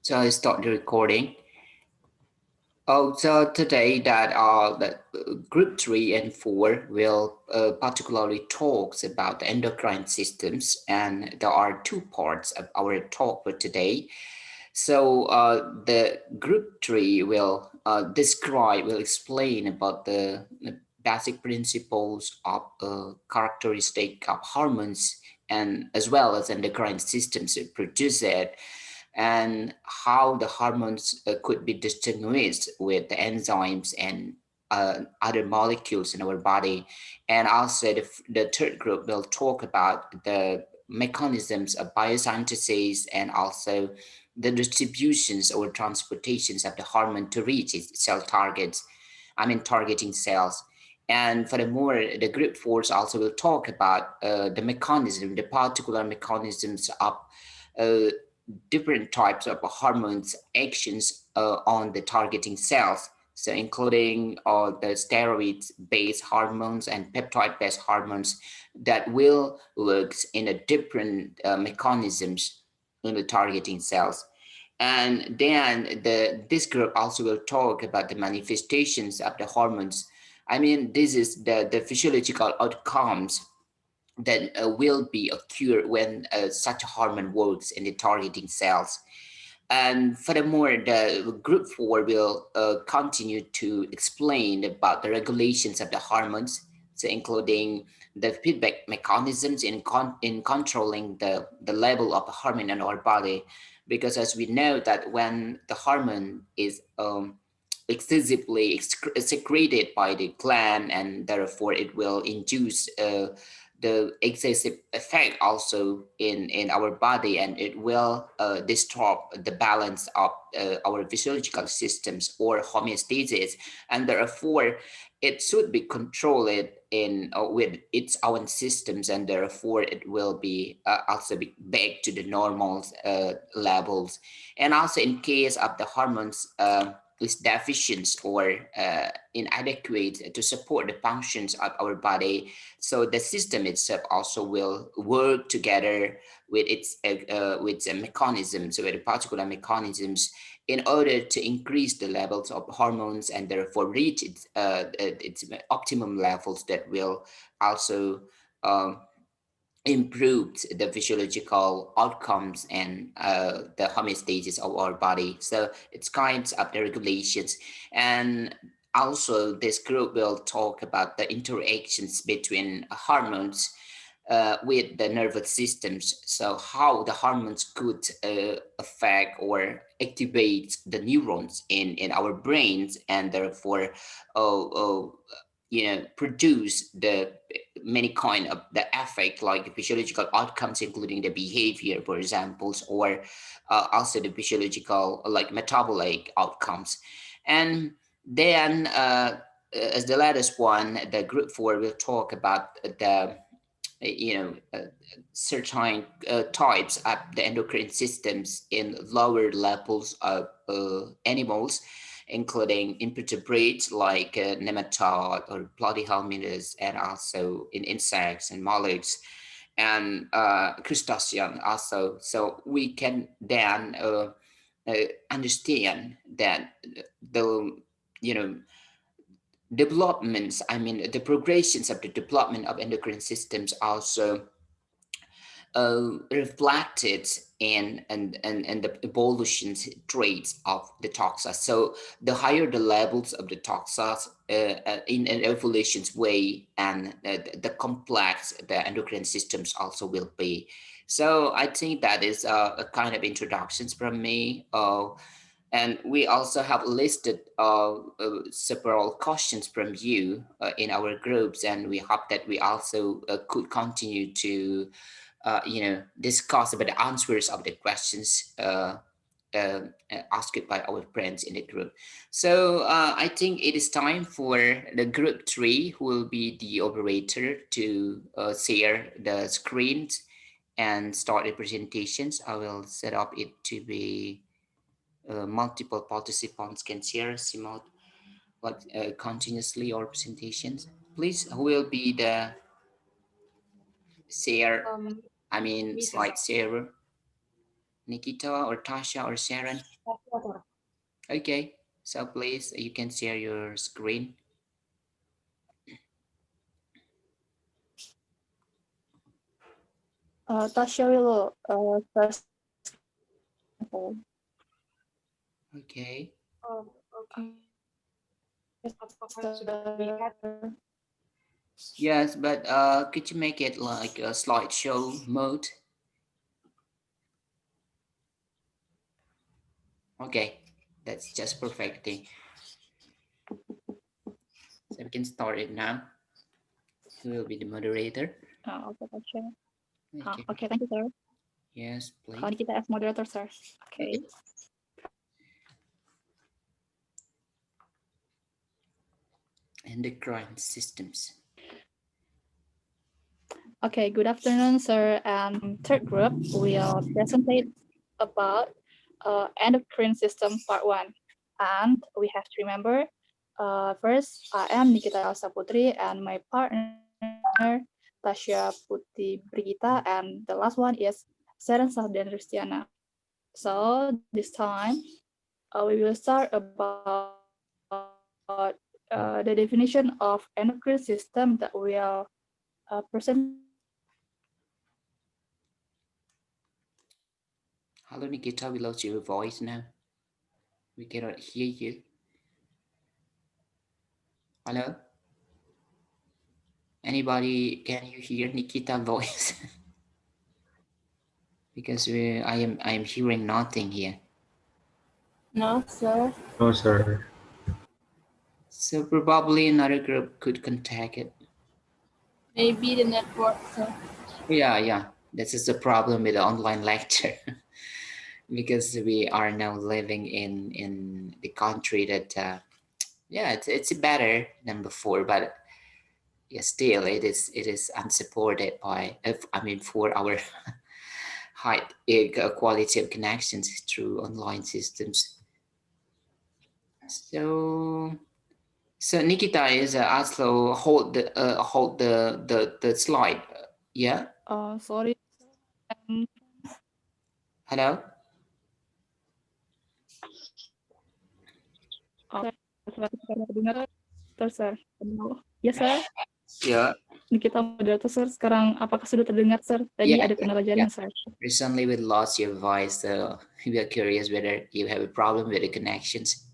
So I start the recording. Oh, so today that group 3 and 4 will particularly talks about the endocrine systems, and there are two parts of our talk for today. So the group 3 will will explain about the basic principles of characteristic of hormones and as well as endocrine systems that produce it, and how the hormones could be distinguished with the enzymes and other molecules in our body. And also the third group will talk about the mechanisms of biosynthesis and also the distributions or transportations of the hormone to reach its cell targets, targeting cells. And furthermore, the group force also will talk about the particular mechanisms of uh, different types of hormones actions on the targeting cells. So including the steroid-based hormones and peptide-based hormones that will work in a different mechanisms in the targeting cells. And then this group also will talk about the manifestations of the hormones. This is the physiological outcomes that will be occur when such a hormone works in the targeting cells. And furthermore, the group 4 will continue to explain about the regulations of the hormones, so including the feedback mechanisms in controlling the level of the hormone in our body. Because as we know that when the hormone is excessively secreted by the gland, and therefore it will induce the excessive effect also in our body, and it will disturb the balance of our physiological systems or homeostasis, and therefore it should be controlled in with its own systems, and therefore it will be also be back to the normal levels. And also in case of the hormones is deficient or inadequate to support the functions of our body, so the system itself also will work together with its mechanisms, with particular mechanisms, in order to increase the levels of hormones and therefore reach its optimum levels that will also um, improved the physiological outcomes and the homeostasis of our body. So it's kinds of the regulations. And also this group will talk about the interactions between hormones with the nervous systems. So how the hormones could affect or activate the neurons in our brains, and therefore uh, uh, produce the many kind of the effect like physiological outcomes, including the behavior, for examples, or also the physiological like metabolic outcomes. And then as the latest one, the group 4 will talk about the certain types of the endocrine systems in lower levels of animals, including invertebrates like nematode or platyhelminths, and also in insects and mollusks and crustacean also. So we can then understand that the you know developments, the progressions of the development of endocrine systems also reflected in the evolution traits of the toxins. So the higher the levels of the toxins in an evolution's way, and the complex the endocrine systems also will be. So I think that is a kind of introductions from me. And we also have listed several questions from you in our groups, and we hope that we also could continue to discuss about the answers of the questions uh, asked by our friends in the group. So I think it is time for the group 3, who will be the operator, to share the screens and start the presentations. I will set up it to be multiple participants can share continuously or presentations. Please, who will be the share? Um, me, sir. Slide sharer. Nikita or Tasha or Sharon? Okay, so please, you can share your screen. Tasha will first. Okay. Okay. Apakah sudah terlihat? Sir. Yes, but could you make it like a slideshow mode? Okay, that's just perfect thing. So we can start it now. Who will be the moderator? Okay, Tasha. Okay. Okay, thank you, sir. Yes, please. Nikita as moderator, sir. Okay. Endocrine systems. Okay, good afternoon, sir. Third group will present about endocrine system part 1. And we have to remember, first, I am Nikita Elsa Putri and my partner, Tasya Putih Brigita, and the last one is Seren Sahden Rustiana. So this time, we will start about the definition of endocrine system that will present to you about Hello, Nikita. We lost your voice now. We cannot hear you. Hello? Anybody? Can you hear Nikita's voice? Because I am hearing nothing here. No, sir. No, sir. So probably another group could contact it. Maybe the network, sir. Yeah. This is the problem with the online lecture. Because we are now living in the country that yeah, it's better than before, but yeah, still it is unsupported by I mean for our high quality of connections through online systems. So Nikita is also hold the slide. Yeah. sorry. Um, Hello. sir, suara terdengar, sir. Yes, sir. Yeah. Nikita moderator, sir. Sekarang apakah sudah terdengar, sir? Tadi Yeah. ada kendala jaringan, sir. Recently we lost your voice, so we are curious whether you have a problem with the connections.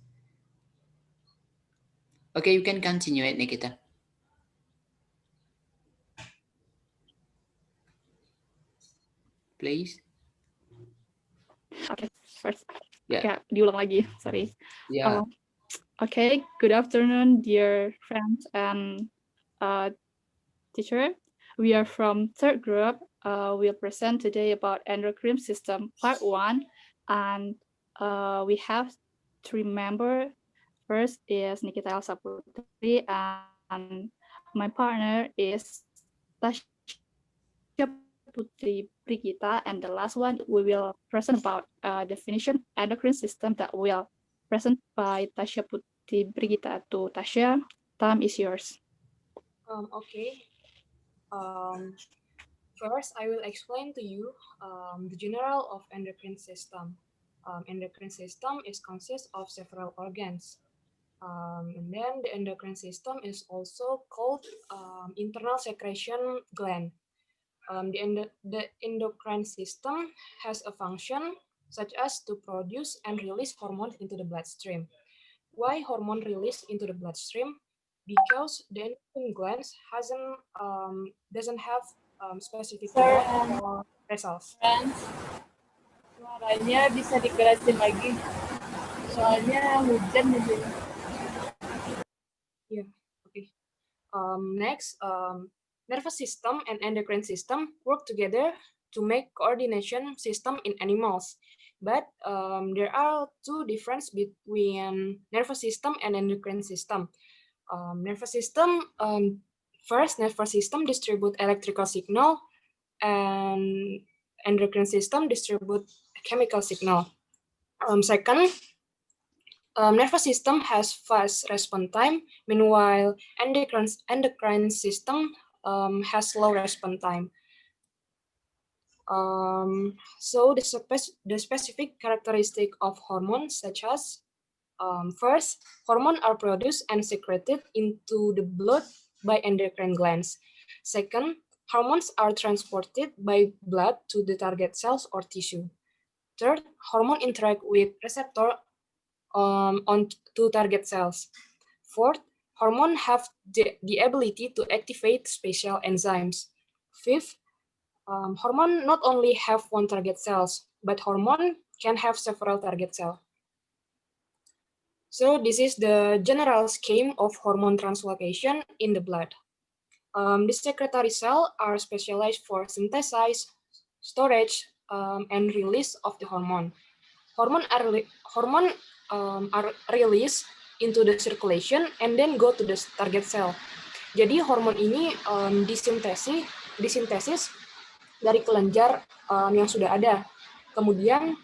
Okay, you can continue it, Nikita. Please. Okay, first. Yeah. Okay, diulang lagi. Sorry. Yeah. Okay, good afternoon, dear friends and teacher. We are from third group. We'll present today about endocrine system part 1, and we have to remember first is Nikita Elsa Putri and my partner is Tasya Putri Brigita, and the last one we will present about definition endocrine system that will present by Tasya Putri Brigita. To Tasya, time is yours. Okay. First, I will explain to you the general of endocrine system. Endocrine system is consists of several organs. And then the endocrine system is also called internal secretion gland. The endocrine system has a function such as to produce and release hormone into the bloodstream. Why hormone release into the bloodstream? Because the endocrine glands doesn't have specific blood or vessels. Friends, suaranya bisa dikerasin lagi. Soalnya hujan di sini. Yeah. Okay. Next, nervous system and endocrine system work together to make coordination system in animals. But there are two differences between nervous system and endocrine system. Nervous system, first, nervous system distribute electrical signal, and endocrine system distribute chemical signal. Second, nervous system has fast response time, meanwhile endocrine system has slow response time. So the specific characteristic of hormones such as first, hormones are produced and secreted into the blood by endocrine glands. Second, hormones are transported by blood to the target cells or tissue. Third, hormone interact with receptor on to target cells. Fourth, hormone have the ability to activate special enzymes. Fifth, hormone not only have one target cells, but hormone can have several target cells. So this is the general scheme of hormone translocation in the blood. The secretory cells are specialized for synthesis, storage, and release of the hormone. Hormone are released into the circulation and then go to the target cell. Jadi hormon ini disintesis dari kelenjar yang sudah ada. Kemudian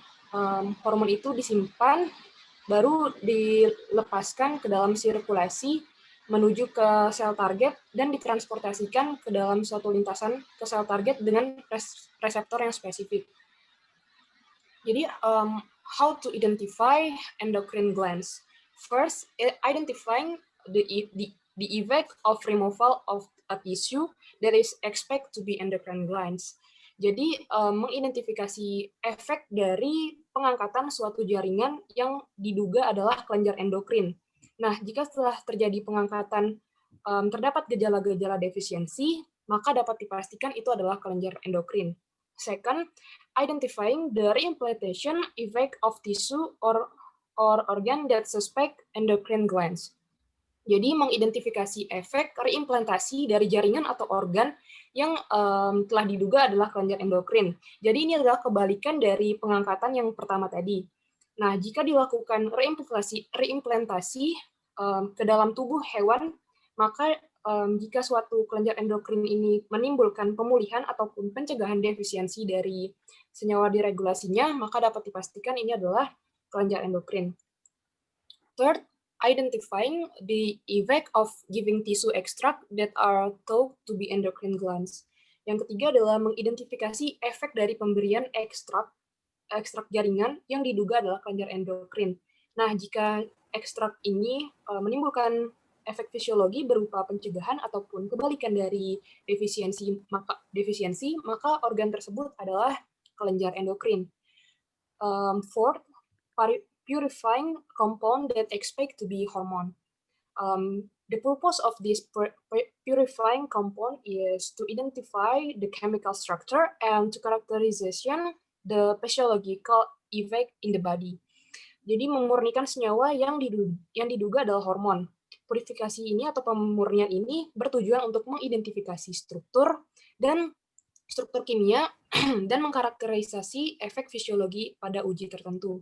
hormon itu disimpan, baru dilepaskan ke dalam sirkulasi menuju ke sel target dan ditransportasikan ke dalam suatu lintasan ke sel target dengan reseptor yang spesifik. Jadi, how to identify endocrine glands? First, identifying the effect of removal of a tissue that is expected to be endocrine glands. Jadi, mengidentifikasi efek dari pengangkatan suatu jaringan yang diduga adalah kelenjar endokrin. Nah, jika setelah terjadi pengangkatan terdapat gejala-gejala defisiensi, maka dapat dipastikan itu adalah kelenjar endokrin. Second, identifying the reimplantation effect of tissue or organ that suspect endocrine glands. Jadi mengidentifikasi efek reimplantasi dari jaringan atau organ yang telah diduga adalah kelenjar endokrin. Jadi ini adalah kebalikan dari pengangkatan yang pertama tadi. Nah, jika dilakukan reimplantasi ke dalam tubuh hewan, maka jika suatu kelenjar endokrin ini menimbulkan pemulihan ataupun pencegahan defisiensi dari senyawa diregulasinya, maka dapat dipastikan ini adalah kelenjar endokrin. Third, identifying the effect of giving tissue extract that are thought to be endocrine glands. Yang ketiga adalah mengidentifikasi efek dari pemberian ekstrak jaringan yang diduga adalah kelenjar endokrin. Nah, jika ekstrak ini menimbulkan efek fisiologi berupa pencegahan ataupun kebalikan dari defisiensi, maka organ tersebut adalah kelenjar endokrin. Fourth, purifying compound that expect to be hormone. The purpose of this purifying compound is to identify the chemical structure and to characterization the physiological effect in the body. Jadi memurnikan senyawa yang diduga adalah hormon. Purifikasi ini atau pemurnian ini bertujuan untuk mengidentifikasi struktur kimia dan mengkarakterisasi efek fisiologi pada uji tertentu.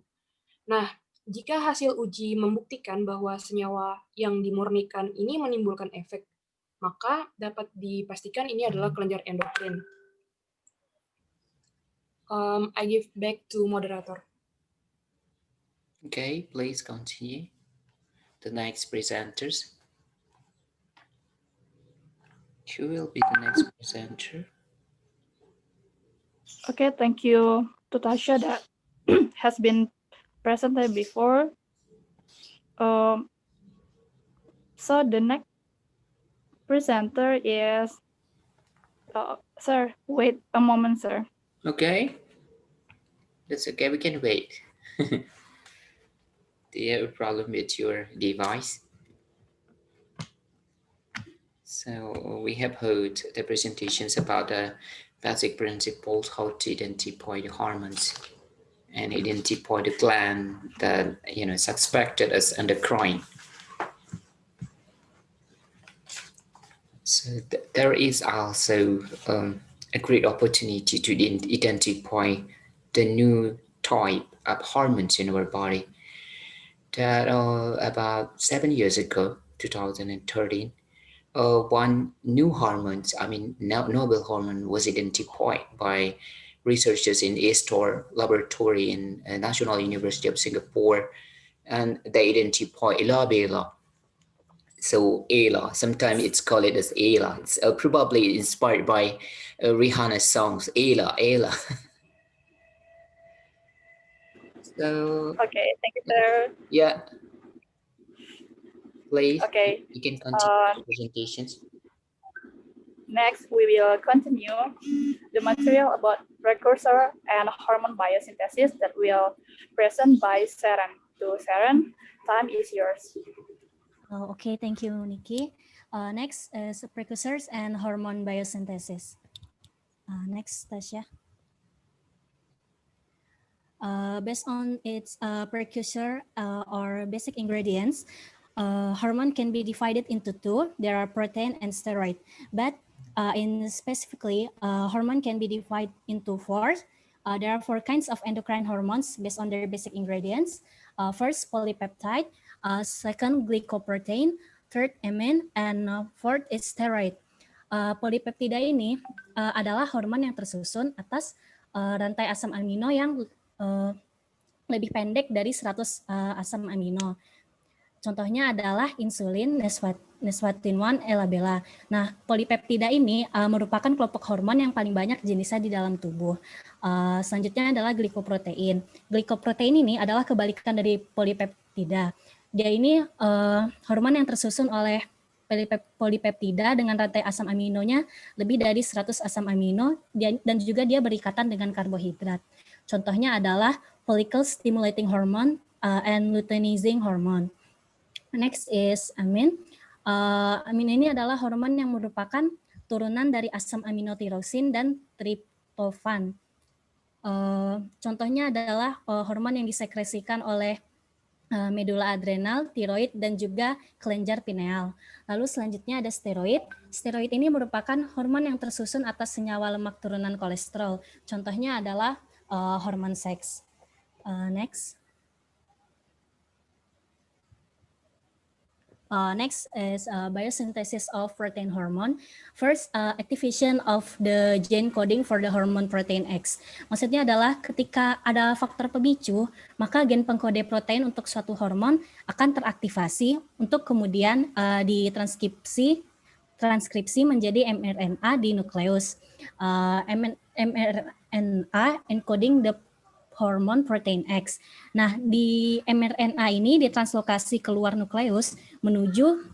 Nah, jika hasil uji membuktikan bahwa senyawa yang dimurnikan ini menimbulkan efek, maka dapat dipastikan ini adalah kelenjar endokrin. I give back to moderator. Okay, please continue. The next presenters. Who will be the next presenter? Okay, thank you to Tasha that has been presented before. So the next presenter is, sir, wait a moment, sir. Okay, that's okay, we can wait. Do you have a problem with your device? So we have heard the presentations about the basic principles, how to identify the hormones and identify the gland that suspected as endocrine. So there is also a great opportunity to identify the new type of hormones in our body. That about 7 years ago, 2013, one new hormones, novel hormone was identified by researchers in Astor Laboratory in National University of Singapore, and they identified elabela. So Ayla, sometimes it's called it as Ayla. It's probably inspired by Rihanna's songs, Ayla, Ayla. So Okay, thank you, sir. yeah, please, Okay, you can continue the presentations. next we will continue the material about precursor and hormone biosynthesis that will present by Sharon. So Sharon, time is yours. Okay, thank you, Nikki. Next is precursors and hormone biosynthesis. Next, Tasha. Based on its precursor or basic ingredients, hormone can be divided into two. There are protein and steroid. But in specifically, hormone can be divided into four. There are four kinds of endocrine hormones based on their basic ingredients. First, polypeptide. Second, glycoprotein. Third, amine. And fourth is steroid. Polipeptida ini adalah hormon yang tersusun atas rantai asam amino yang lebih pendek dari 100 asam amino. Contohnya adalah insulin, neswatin-1, elabela. Nah, polipeptida ini merupakan kelompok hormon yang paling banyak jenisnya di dalam tubuh. Selanjutnya adalah glikoprotein. Glikoprotein ini adalah kebalikan dari polipeptida. Dia ini hormon yang tersusun oleh polipeptida dengan rantai asam aminonya lebih dari 100 asam amino dan juga dia berikatan dengan karbohidrat. Contohnya adalah follicle stimulating hormone and luteinizing hormone. Next is amine. Amine ini adalah hormon yang merupakan turunan dari asam amino tirosin dan triptofan. Contohnya adalah hormon yang disekresikan oleh medula adrenal, tiroid, dan juga kelenjar pineal. Lalu selanjutnya ada steroid. Steroid ini merupakan hormon yang tersusun atas senyawa lemak turunan kolesterol. Contohnya adalah hormon seks. Next. Next is biosynthesis of protein hormone. First, activation of the gene coding for the hormone protein X. Maksudnya adalah ketika ada faktor pemicu, maka gen pengkode protein untuk suatu hormon akan teraktivasi untuk kemudian transkripsi menjadi mRNA di nukleus. mRNA encoding the hormone protein X. Nah, di mRNA ini ditranslokasi keluar nukleus menuju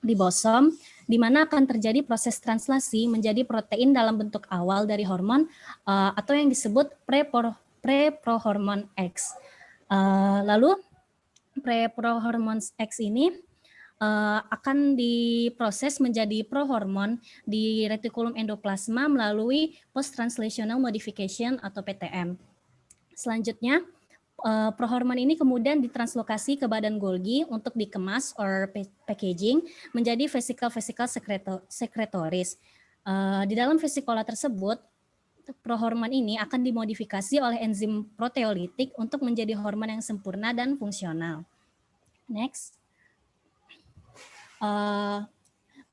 ribosom, di mana akan terjadi proses translasi menjadi protein dalam bentuk awal dari hormon atau yang disebut preprohormon X. Lalu preprohormon X ini akan diproses menjadi prohormon di retikulum endoplasma melalui post-translational modification atau PTM. Selanjutnya, prohormon ini kemudian ditranslokasi ke badan Golgi untuk dikemas or packaging menjadi vesicle-vesicle sekretoris. Di dalam vesikola tersebut, prohormon ini akan dimodifikasi oleh enzim proteolitik untuk menjadi hormon yang sempurna dan fungsional. Next.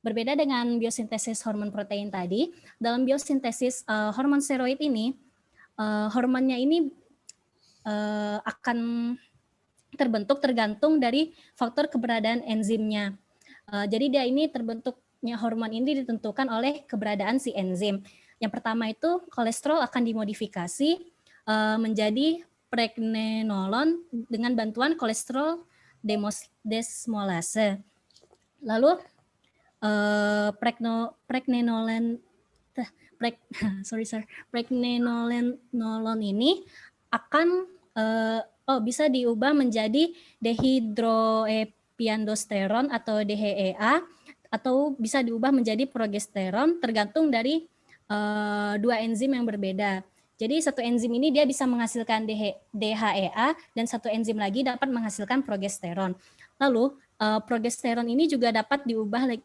Berbeda dengan biosintesis hormon protein tadi, dalam biosintesis hormon steroid ini, hormonnya ini akan terbentuk tergantung dari faktor keberadaan enzimnya. Jadi dia ini terbentuknya hormon ini ditentukan oleh keberadaan si enzim. Yang pertama itu kolesterol akan dimodifikasi menjadi pregnenolon dengan bantuan kolesterol desmolase. Lalu pregnenolon ini akan bisa diubah menjadi dehidroepiandosteron atau DHEA atau bisa diubah menjadi progesteron tergantung dari dua enzim yang berbeda. Jadi satu enzim ini dia bisa menghasilkan DHEA dan satu enzim lagi dapat menghasilkan progesteron. Lalu progesteron ini juga dapat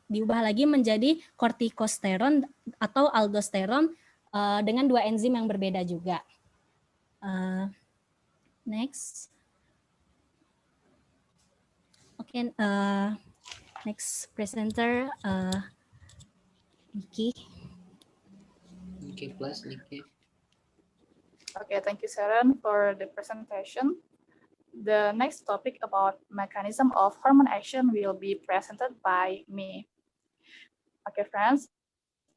diubah lagi menjadi kortikosteron atau aldosteron dengan dua enzim yang berbeda juga. Next. Okay, next presenter, Nikki. Okay, plus Nikki. Okay, thank you, Sharon, for the presentation. The next topic about mechanism of hormone action will be presented by me. Okay, friends,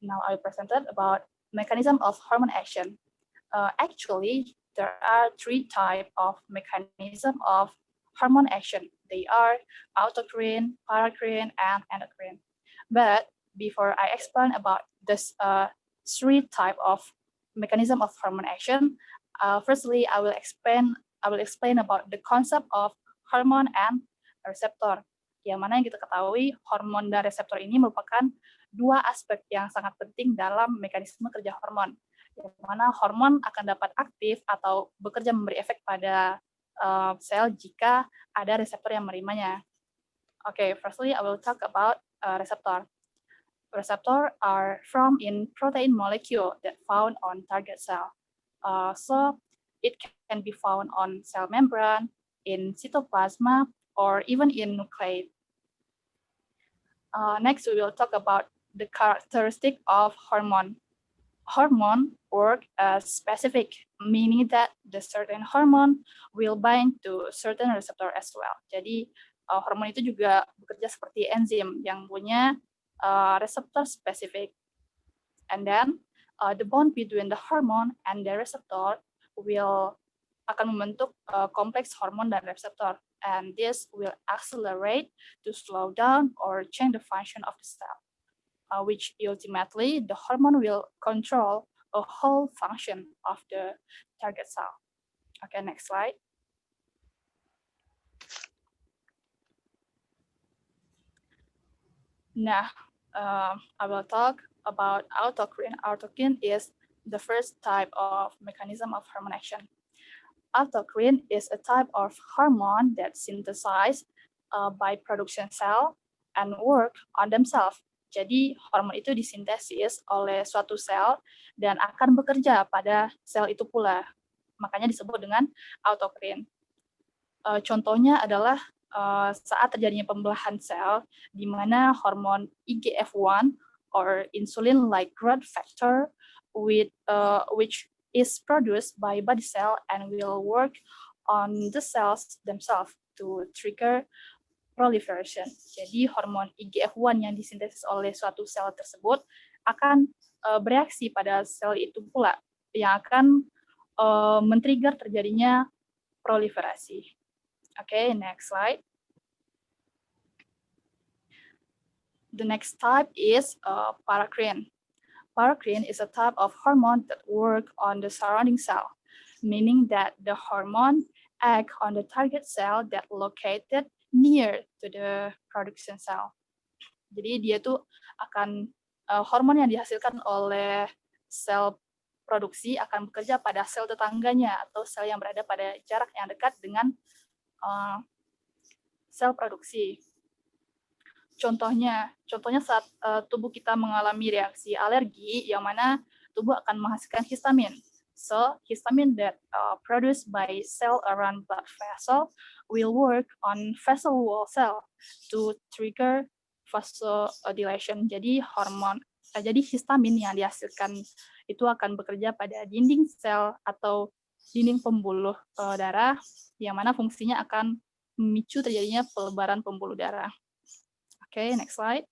now I presented about mechanism of hormone action. Actually, there are 3 types of mechanism of hormone action. They are autocrine, paracrine, and endocrine. But before I explain about this 3 type of mechanism of hormone action, firstly I will explain about the concept of hormone and receptor. Yang mana yang kita ketahui hormon dan reseptor ini merupakan 2 aspek yang sangat penting dalam mekanisme kerja hormon, yang mana hormon akan dapat aktif atau bekerja memberi efek pada sel jika ada reseptor yang menerimanya. Okay, firstly I will talk about receptor. Receptor are found in protein molecule that found on target cell. So it can be found on cell membrane, in cytoplasm, or even in nuclei. Next, we will talk about the characteristic of hormone. Hormone work as specific, meaning that the certain hormone will bind to certain receptor as well. Jadi hormon itu juga bekerja seperti enzim yang punya receptor spesifik. And then the bond between the hormone and the receptor will akan membentuk kompleks hormon dan reseptor, and this will accelerate to slow down or change the function of the cell, which ultimately the hormone will control a whole function of the target cell. Okay, next slide. Now, I will talk about autocrine. Autocrine is the first type of mechanism of hormone action. Autocrine is a type of hormone that synthesized by production cell and work on themselves. Jadi hormon itu disintesis oleh suatu sel dan akan bekerja pada sel itu pula. Makanya disebut dengan autocrine. Contohnya adalah saat terjadinya pembelahan sel, di mana hormon IGF-1 or insulin-like growth factor which is produced by body cell and will work on the cells themselves to trigger proliferation. Jadi hormon IGF-1 yang disintesis oleh suatu sel tersebut akan bereaksi pada sel itu pula, yang akan men-trigger terjadinya proliferasi. Okay, next slide. The next type is paracrine. Paracrine is a type of hormone that work on the surrounding cell, meaning that the hormone act on the target cell that located near to the production cell. Jadi dia tuh akan hormon yang dihasilkan oleh sel produksi akan bekerja pada sel tetangganya atau sel yang berada pada jarak yang dekat dengan sel produksi. Contohnya saat tubuh kita mengalami reaksi alergi, yang mana tubuh akan menghasilkan histamin. So, histamin that produced by cell around blood vessel will work on vessel wall cell to trigger vasodilation. Jadi histamin yang dihasilkan itu akan bekerja pada dinding sel atau dinding pembuluh darah, yang mana fungsinya akan memicu terjadinya pelebaran pembuluh darah. Okay, next slide.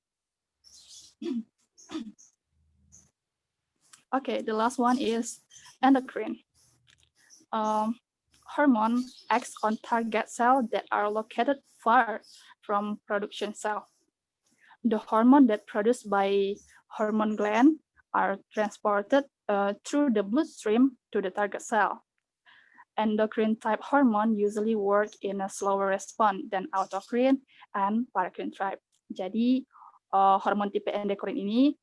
Okay, the last one is endocrine. Hormone acts on target cells that are located far from production cell. The hormone that produced by hormone gland are transported through the bloodstream to the target cell. Endocrine type hormone usually work in a slower response than autocrine and paracrine type. Jadi hormon tipe endocrine ini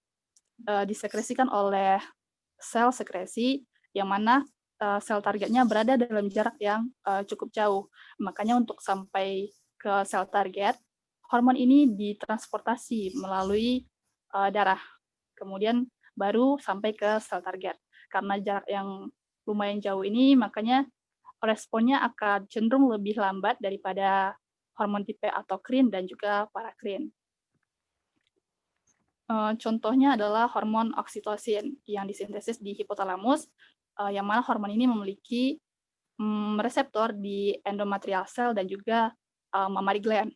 disekresikan oleh sel sekresi, yang mana sel targetnya berada dalam jarak yang cukup jauh. Makanya untuk sampai ke sel target, hormon ini ditransportasi melalui darah, kemudian baru sampai ke sel target. Karena jarak yang lumayan jauh ini, makanya responnya akan cenderung lebih lambat daripada hormon tipe autocrine dan juga paracrine. Contohnya adalah hormon oksitosin yang disintesis di hipotalamus, yang mana hormon ini memiliki reseptor di endometrial cell dan juga mammary gland.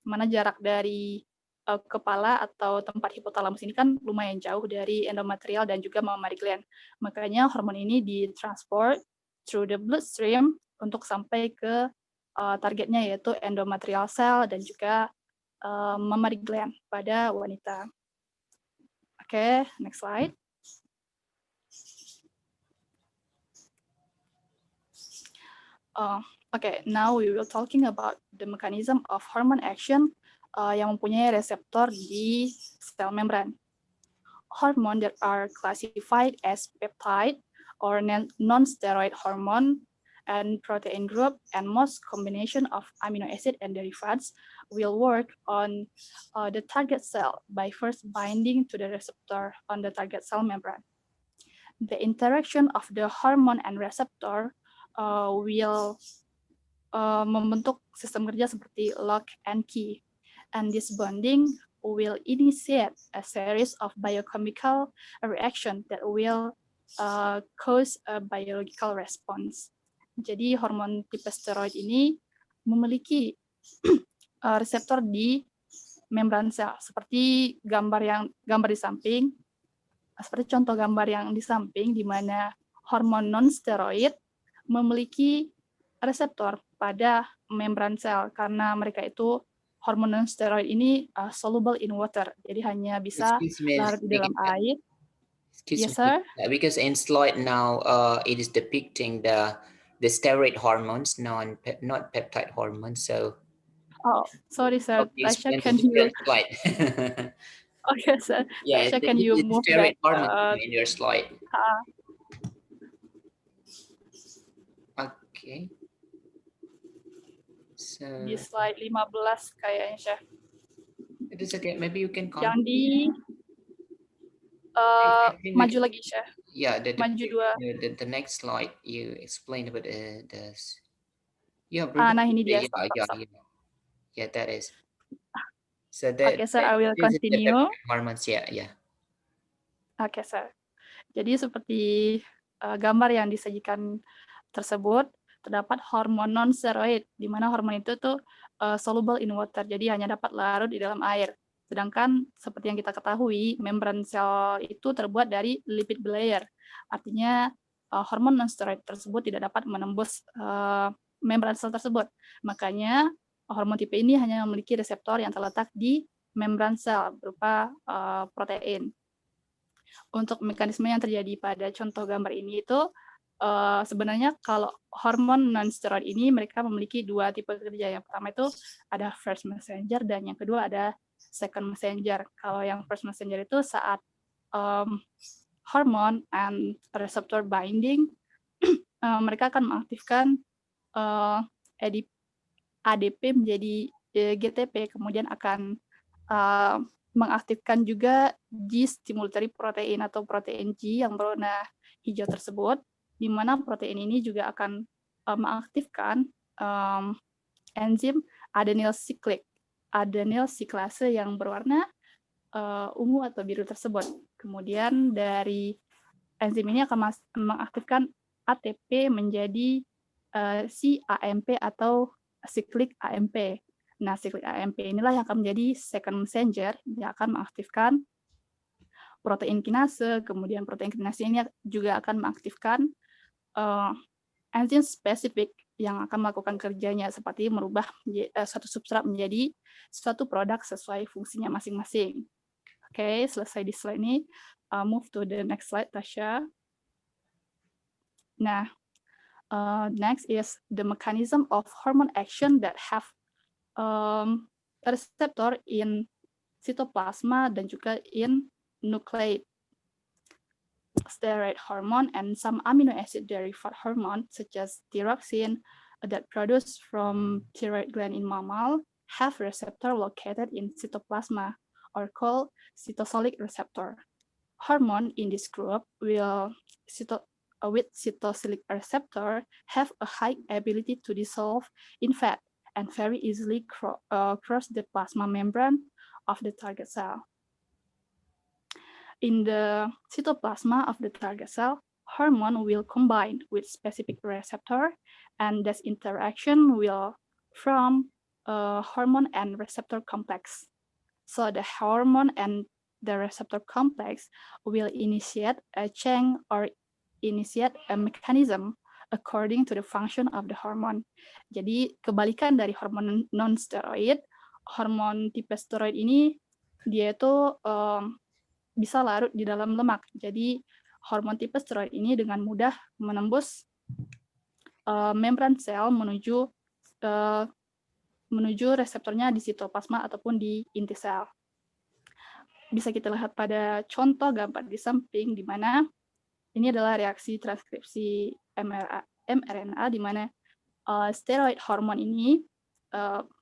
Mana jarak dari kepala atau tempat hipotalamus ini kan lumayan jauh dari endometrial dan juga mammary gland. Makanya hormon ini ditransport through the bloodstream untuk sampai ke targetnya, yaitu endometrial cell dan juga mammary gland pada wanita. Oke, next slide. Okay, now we will talking about the mechanism of hormone action yang mempunyai reseptor di sel membran. Hormone that are classified as peptide or non-steroid hormone and protein group and most combination of amino acid and derivatives will work on the target cell by first binding to the receptor on the target cell membrane. The interaction of the hormone and receptor will membentuk sistem kerja seperti lock and key. And this bonding will initiate a series of biochemical reaction that will cause a biological response. Jadi hormon tipe steroid ini memiliki reseptor di membran sel, seperti gambar di samping, seperti contoh gambar yang di samping, di mana hormon non-steroid memiliki reseptor pada membran sel karena mereka itu hormon non-steroid ini soluble in water, jadi hanya bisa larut di dalam air. Yes, sir. Because in slide now, it is depicting the steroid hormones, not peptide hormones. So. Oh, sorry, sir. Tasha, can you? Slide. Okay, sir. Yeah, Tasha, can you move that? Hormone in your slide. Okay. So. Di slide 15 kayaknya, Chef. It is okay. Maybe you can. Yang di maju lagi, Chef. Yeah, maju dua. The next slide you explain about this. Yeah. Nah ini dia. Yeah, that is. So okay, sir, I will continue. Hormones, yeah. Okay, sir. Jadi seperti gambar yang disajikan tersebut, terdapat hormon non-steroid, di mana hormon itu tuh soluble in water, jadi hanya dapat larut di dalam air. Sedangkan seperti yang kita ketahui, membran sel itu terbuat dari lipid bilayer. Artinya hormon non-steroid tersebut tidak dapat menembus membran sel tersebut. Makanya hormon tipe ini hanya memiliki reseptor yang terletak di membran sel berupa protein. Untuk mekanisme yang terjadi pada contoh gambar ini itu sebenarnya kalau hormon non-steroid ini mereka memiliki dua tipe kerja. Yang pertama itu ada first messenger dan yang kedua ada second messenger. Kalau yang first messenger itu saat hormone and receptor binding, mereka akan mengaktifkan ADP menjadi GTP, kemudian akan mengaktifkan juga G-stimulatory protein atau protein G yang berwarna hijau tersebut, di mana protein ini juga akan mengaktifkan enzim adenyl siklase yang berwarna ungu atau biru tersebut. Kemudian dari enzim ini akan mengaktifkan ATP menjadi CAMP atau cyclic AMP. Nah, cyclic AMP inilah yang akan menjadi second messenger yang akan mengaktifkan protein kinase, kemudian protein kinase ini juga akan mengaktifkan enzim spesifik yang akan melakukan kerjanya seperti merubah suatu substrat menjadi suatu produk sesuai fungsinya masing-masing. Oke, selesai di slide ini. Move to the next slide, Tasha. Nah, next is the mechanism of hormone action that have receptor in cytoplasma dan juga in nuclei. Steroid hormone and some amino acid derivative hormone such as thyroxine that produced from thyroid gland in mammal have receptor located in cytoplasma or called cytosolic receptor. Hormone in this group will with cytosolic receptor have a high ability to dissolve in fat and very easily cross the plasma membrane of the target cell. In the cytoplasma of the target cell, hormone will combine with specific receptor, and this interaction will form a hormone and receptor complex. So the hormone and the receptor complex will initiate a change or initiate a mechanism according to the function of the hormone. Jadi kebalikan dari hormon non-steroid, hormon tipe steroid ini dia itu bisa larut di dalam lemak. Jadi hormon tipe steroid ini dengan mudah menembus membran sel menuju reseptornya di sitoplasma ataupun di inti sel. Bisa kita lihat pada contoh gambar di samping, di mana ini adalah reaksi transkripsi mRNA, di mana steroid hormon ini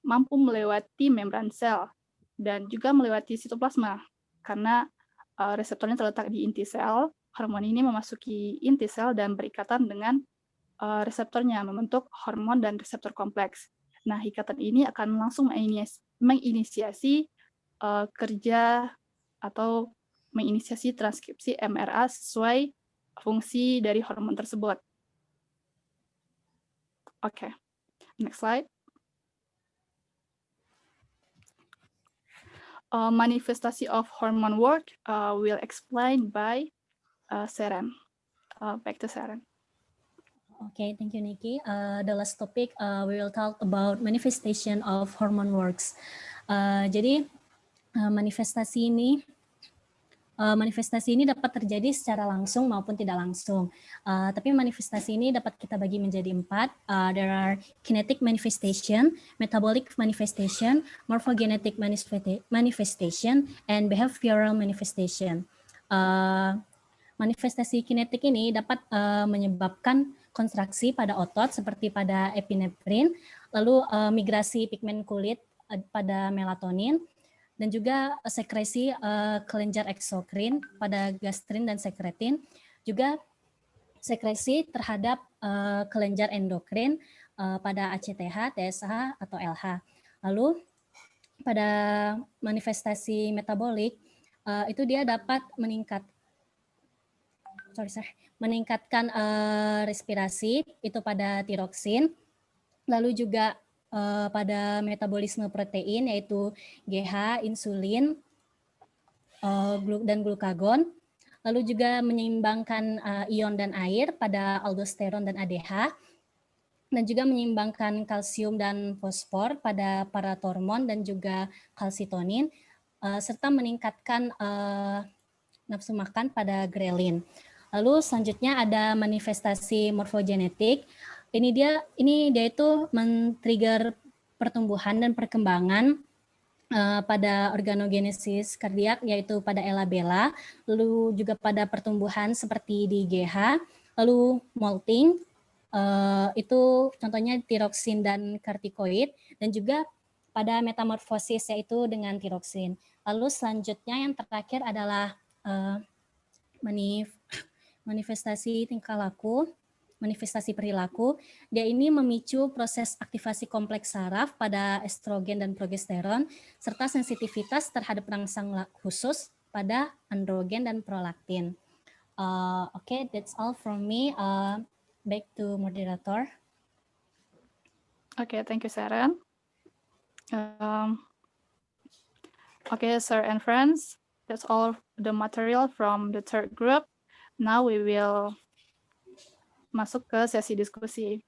mampu melewati membran sel dan juga melewati sitoplasma. Karena reseptornya terletak di inti sel, hormon ini memasuki inti sel dan berikatan dengan reseptornya, membentuk hormon dan reseptor kompleks. Nah, ikatan ini akan langsung menginisiasi kerja atau menginisiasi transkripsi mRNA sesuai fungsi dari hormon tersebut. Oke, next slide. Manifestation of hormone work will explained by Seren. Back to Seren. Okay, thank you, Nikki. The last topic, we will talk about manifestation of hormone works. Jadi manifestasi ini dapat terjadi secara langsung maupun tidak langsung. Tapi manifestasi ini dapat kita bagi menjadi 4. There are kinetic manifestation, metabolic manifestation, morphogenetic manifestation, and behavioral manifestation. Manifestasi kinetik ini dapat menyebabkan kontraksi pada otot seperti pada epinefrin, lalu migrasi pigmen kulit pada melatonin, dan juga sekresi kelenjar eksokrin pada gastrin dan sekretin, juga sekresi terhadap kelenjar endokrin pada ACTH, TSH, atau LH. Lalu pada manifestasi metabolik itu dia dapat meningkatkan respirasi itu pada tiroksin, lalu juga pada metabolisme protein yaitu GH, insulin, dan glukagon, lalu juga menyeimbangkan ion dan air pada aldosteron dan ADH, dan juga menyeimbangkan kalsium dan fosfor pada paratormon dan juga kalsitonin, serta meningkatkan nafsu makan pada grelin. Lalu selanjutnya ada manifestasi morfogenetik. Ini dia itu men-trigger pertumbuhan dan perkembangan pada organogenesis kardiak, yaitu pada elabella, lalu juga pada pertumbuhan seperti di GH, lalu molting, itu contohnya tiroksin dan kortikoid, dan juga pada metamorfosis yaitu dengan tiroksin. Lalu selanjutnya yang terakhir adalah manifestasi tingkah laku, manifestasi perilaku. Dia ini memicu proses aktivasi kompleks saraf pada estrogen dan progesteron, serta sensitivitas terhadap perangsang khusus pada androgen dan prolaktin. Okay, that's all from me. Back to moderator. Okay, thank you, Seren. Okay, sir and friends, that's all the material from the third group. Now we will masuk ke sesi diskusi.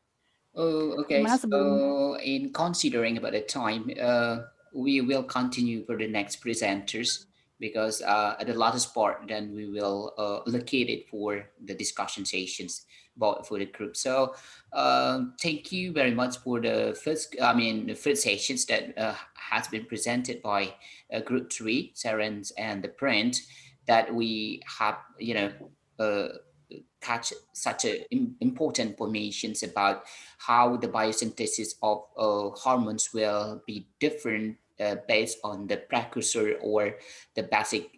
Okay, so in considering about the time, we will continue for the next presenters because at the last part, then we will allocate it for the discussion sessions for the group. So thank you very much for the first sessions that has been presented by Group 3, Serens and the Print, that we have, catch such important information about how the biosynthesis of hormones will be different based on the precursor or the basic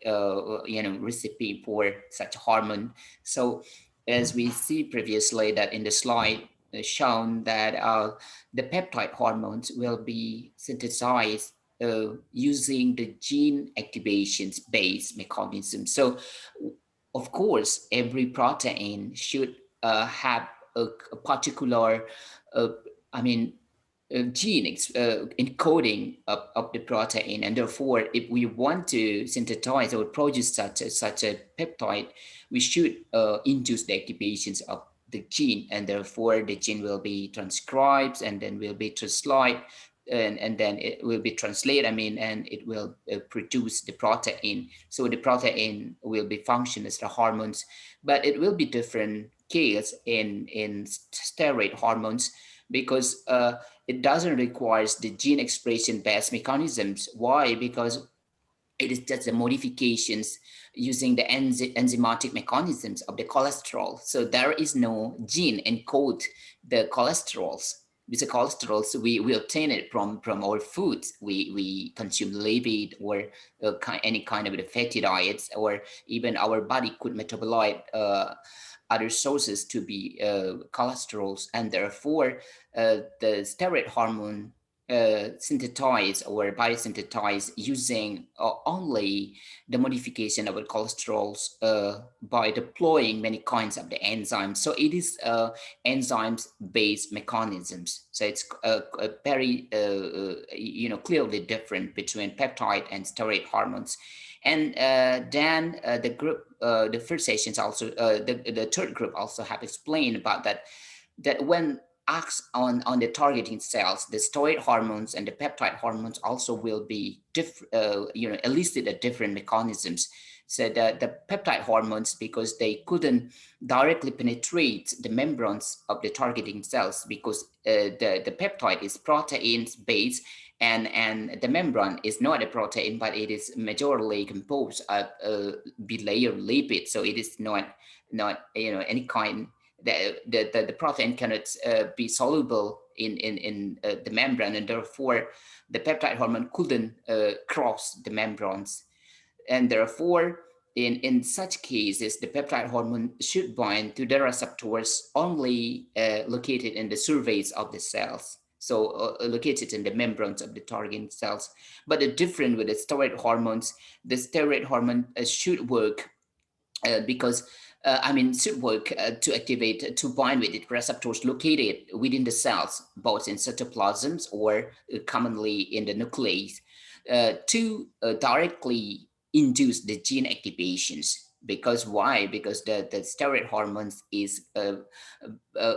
recipe for such hormone. So as we see previously that in the slide shown that the peptide hormones will be synthesized using the gene activations based mechanism. So of course, every protein should have a particular, uh, I mean, gene encoding of the protein, and therefore, if we want to synthesize or produce such a peptide, we should induce the activations of the gene, and therefore the gene will be transcribed and then will be translated, and then it will be translated, and it will produce the protein. So the protein will be function as the hormones, but it will be different case in steroid hormones, because it doesn't require the gene expression based mechanisms. Why? Because it is just the modifications using the enzymatic mechanisms of the cholesterol. So there is no gene encode the cholesterols. With the cholesterols, we obtain it from our foods. We consume lipid or any kind of the fatty diets, or even our body could metabolize other sources to be cholesterols, and therefore the steroid hormone synthesized or biosynthesized using only the modification of the cholesterols by deploying many kinds of the enzymes. So it is enzymes based mechanisms. So it's a very clearly different between peptide and steroid hormones. And then the group, the first sessions also, the third group also have explained about that when acts on the targeting cells, the steroid hormones and the peptide hormones also will be elicit at different mechanisms. So the peptide hormones, because they couldn't directly penetrate the membranes of the targeting cells, because the peptide is proteins based, and the membrane is not a protein, but it is majorly composed of bilayer lipid. So it is not any kind. The protein cannot be soluble in the membrane, and therefore the peptide hormone couldn't cross the membranes, and therefore in such cases the peptide hormone should bind to the receptors only located in the surface of the cells, so located in the membranes of the target cells. But the difference with the steroid hormones, the steroid hormone should work because should work to activate, to bind with the receptors located within the cells, both in cytoplasms or commonly in the nuclei, to directly induce the gene activations. Because why? Because the steroid hormones is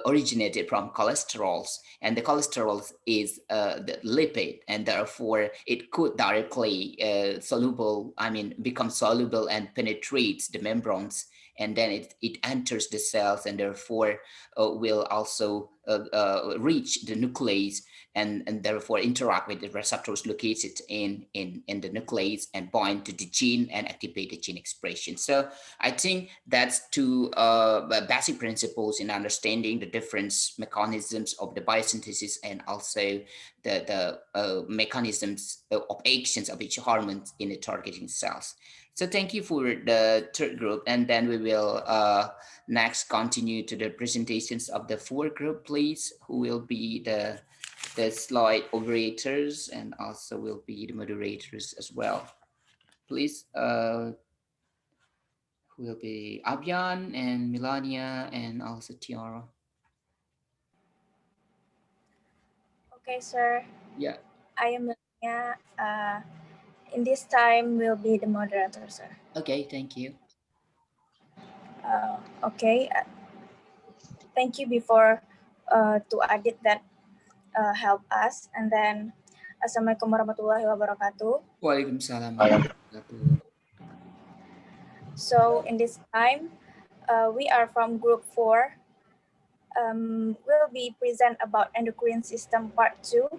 originated from cholesterols, and the cholesterols is the lipid, and therefore it could directly become soluble and penetrates the membranes, and then it enters the cells, and therefore will also reach the nucleus, and therefore interact with the receptors located in the nucleus and bind to the gene and activate the gene expression. So I think that's two basic principles in understanding the different mechanisms of the biosynthesis, and also the mechanisms of actions of each hormone in the targeting cells. So thank you for the third group, and then we will next continue to the presentations of the fourth group, please, who will be the slide operators and also will be the moderators as well. Please, who will be Abyan and Melania and also Tiara. Okay, sir. Yeah. I am Melania. In this time, will be the moderator, sir. Okay, thank you. Okay. Thank you before to edit that help us, and then Assalamualaikum warahmatullahi wabarakatuh. Waalaikumsalam warahmatullahi. So in this time, we are from group 4. We'll be present about endocrine system part 2.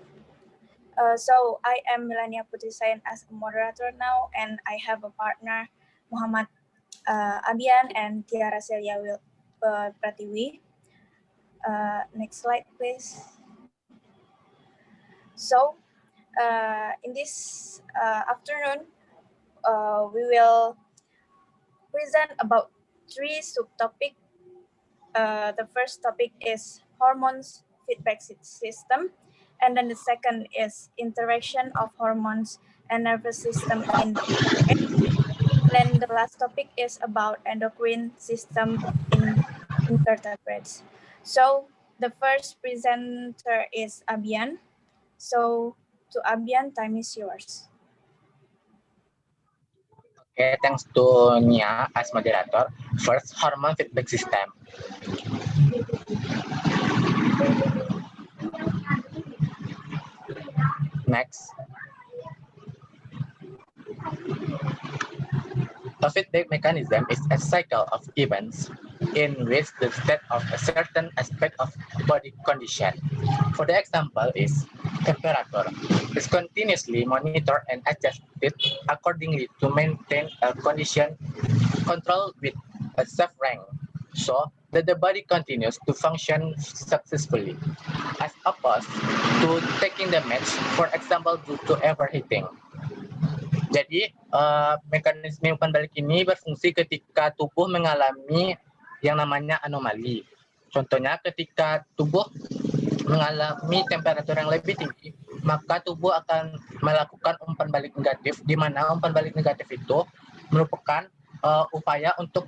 So I am Melania Putrisayan as a moderator now, and I have a partner, Muhammad Abian and Tiara Celia Pratiwi. Next slide, please. So in this afternoon, we will present about 3 subtopics. The first topic is hormones feedback system, and then the second is interaction of hormones and nervous system in Then the last topic is about endocrine system in invertebrates. So the first presenter is Abian. So to Abian, time is yours. Okay, thanks to Nia as moderator. First, hormone feedback system. Next, a feedback mechanism is a cycle of events in which the state of a certain aspect of body condition. For the example is temperature is continuously monitored and adjusted accordingly to maintain a condition control with a safe range so that the body continues to function successfully as opposed to taking damage, for example, due to overheating. Jadi, mekanisme umpan balik ini berfungsi ketika tubuh mengalami yang namanya anomali. Contohnya, ketika tubuh mengalami temperatur yang lebih tinggi, maka tubuh akan melakukan umpan balik negatif, di mana umpan balik negatif itu merupakan upaya untuk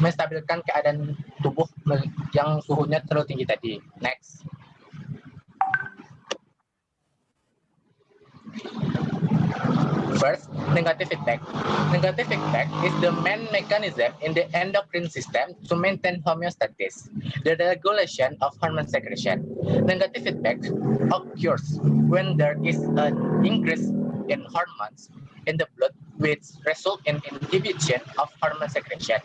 menstabilkan keadaan tubuh yang suhunya terlalu tinggi tadi. Next. First, negative feedback. Negative feedback is the main mechanism in the endocrine system to maintain homeostasis, the regulation of hormone secretion. Negative feedback occurs when there is an increase in hormones in the blood which result in inhibition of hormone secretion.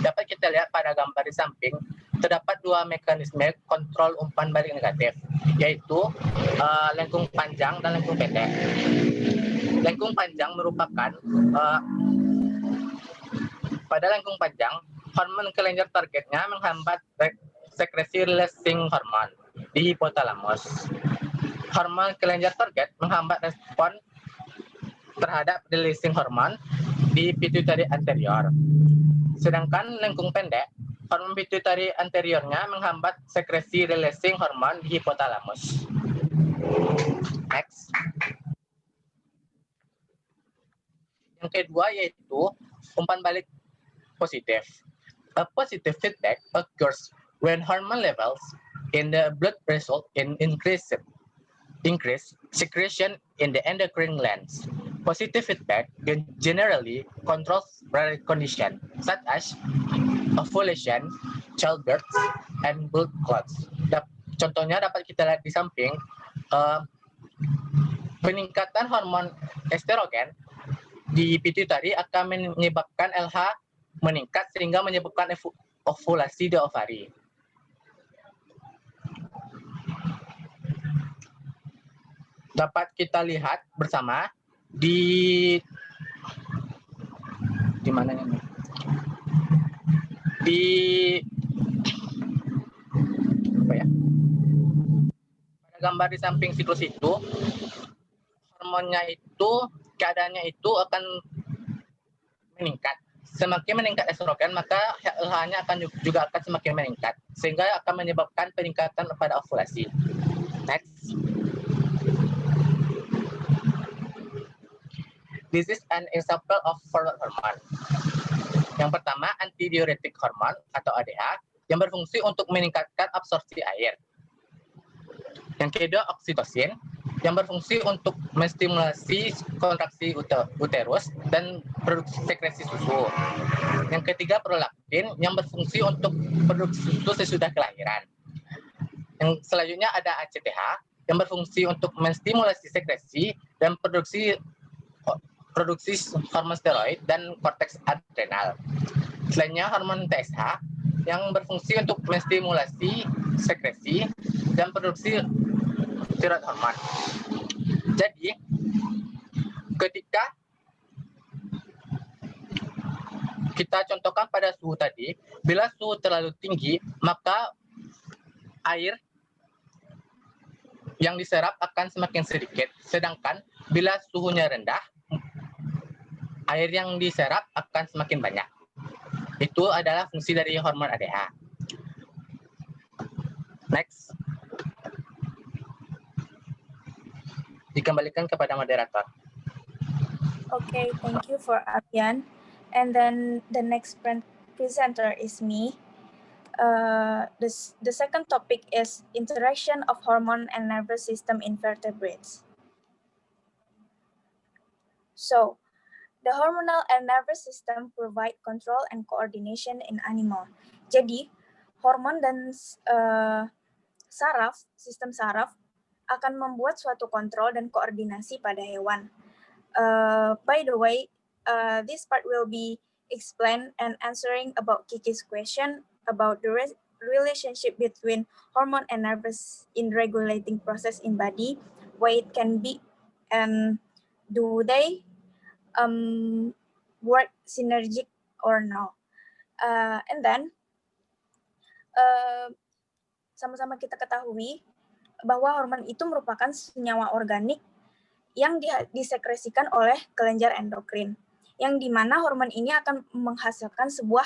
Dapat kita lihat pada gambar di samping, terdapat dua mekanisme kontrol umpan balik negatif, yaitu lengkung panjang dan lengkung pendek. Lengkung panjang merupakan pada lengkung panjang, hormon kelenjar targetnya menghambat sekresi releasing hormone di hipotalamus. Hormon kelenjar target menghambat respon terhadap releasing hormone di pituitary anterior. Sedangkan lengkung pendek, hormon pituitary anteriornya menghambat sekresi releasing hormone di hipotalamus. Next. Yang kedua yaitu umpan balik positif. A positive feedback occurs when hormone levels in the blood result in increased secretion in the endocrine glands. Positive feedback generally controls rare conditions such as ovulation, childbirth, and blood clots. Contohnya dapat kita lihat di samping, peningkatan hormon estrogen di pituitari akan menyebabkan LH meningkat sehingga menyebabkan ovulasi di ovari. Dapat kita lihat bersama di mana ini? Di apa ya? Pada gambar di samping siklus itu, hormonnya itu keadaannya itu akan meningkat. Semakin meningkat estrogen, maka LH-nya juga akan semakin meningkat, sehingga akan menyebabkan peningkatan pada ovulasi. Next. This is an example of forward hormone. Yang pertama, antidiuretic hormone atau ADH yang berfungsi untuk meningkatkan absorpsi air. Yang kedua, oksitosin yang berfungsi untuk menstimulasi kontraksi uterus dan produksi sekresi susu. Yang ketiga, prolaktin yang berfungsi untuk produksi susu sesudah kelahiran. Yang selanjutnya ada ACTH yang berfungsi untuk menstimulasi sekresi dan produksi hormon steroid dan korteks adrenal. Selanjutnya hormon TSH yang berfungsi untuk menstimulasi sekresi dan produksi steroid hormon. Jadi, ketika kita contohkan pada suhu tadi, bila suhu terlalu tinggi, maka air yang diserap akan semakin sedikit. Sedangkan bila suhunya rendah, air yang diserap akan semakin banyak. Itu adalah fungsi dari hormon ADH. Next. Dikembalikan kepada moderator. Okay, thank you for Abian. And then the next presenter is me. The second topic is interaction of hormone and nervous system in vertebrates. So, the hormonal and nervous system provide control and coordination in animal. Jadi, hormon dan sistem saraf akan membuat suatu kontrol dan koordinasi pada hewan. By the way, this part will be explained and answering about Kiki's question about the relationship between hormone and nervous in regulating process in body, why it can be, and do they work synergic or no. And then sama-sama kita ketahui bahwa hormon itu merupakan senyawa organik yang disekresikan oleh kelenjar endokrin, yang dimana hormon ini akan menghasilkan sebuah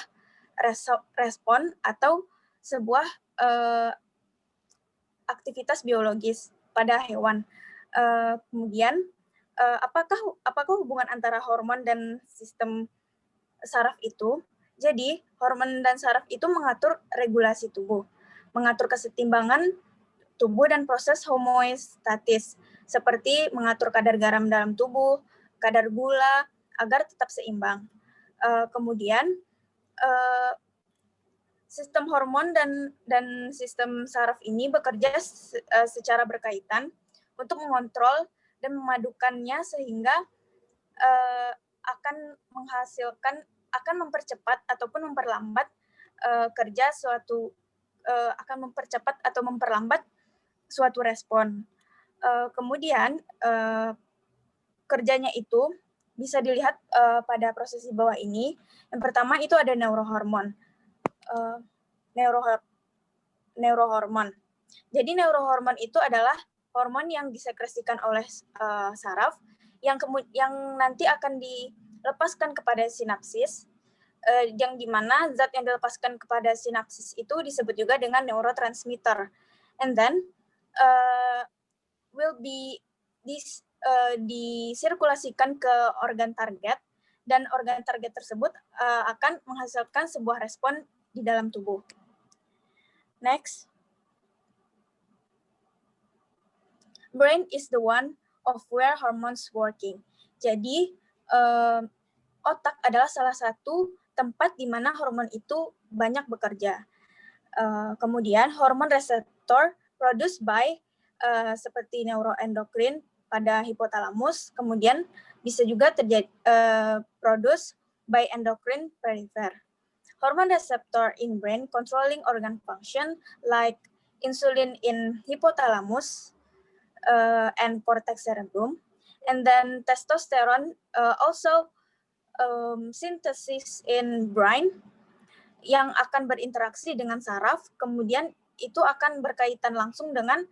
respon atau sebuah aktivitas biologis pada hewan. Kemudian, apakah hubungan antara hormon dan sistem saraf itu? Jadi, hormon dan saraf itu mengatur regulasi tubuh, mengatur kesetimbangan tubuh dan proses homeostatis, seperti mengatur kadar garam dalam tubuh, kadar gula, agar tetap seimbang. Kemudian, sistem hormon dan sistem saraf ini bekerja secara berkaitan untuk mengontrol dan memadukannya sehingga akan mempercepat ataupun memperlambat suatu respon. Kemudian kerjanya itu bisa dilihat pada proses di bawah ini. Yang pertama itu ada neurohormon. Neurohormon. Jadi neurohormon itu adalah hormon yang disekresikan oleh saraf yang nanti akan dilepaskan kepada sinapsis, yang dimana zat yang dilepaskan kepada sinapsis itu disebut juga dengan neurotransmitter, and then will be disirkulasikan ke organ target, dan organ target tersebut akan menghasilkan sebuah respon di dalam tubuh. Next. Brain is the one of where hormones working. Jadi, otak adalah salah satu tempat di mana hormon itu banyak bekerja. Kemudian, hormon reseptor produced by seperti neuroendocrine pada hipotalamus, kemudian bisa juga terjadi produce by endocrine peripher. Hormone receptor in brain controlling organ function like insulin in hypothalamus and cortex cerebrum, and then testosterone also synthesis in brain yang akan berinteraksi dengan saraf, kemudian itu akan berkaitan langsung dengan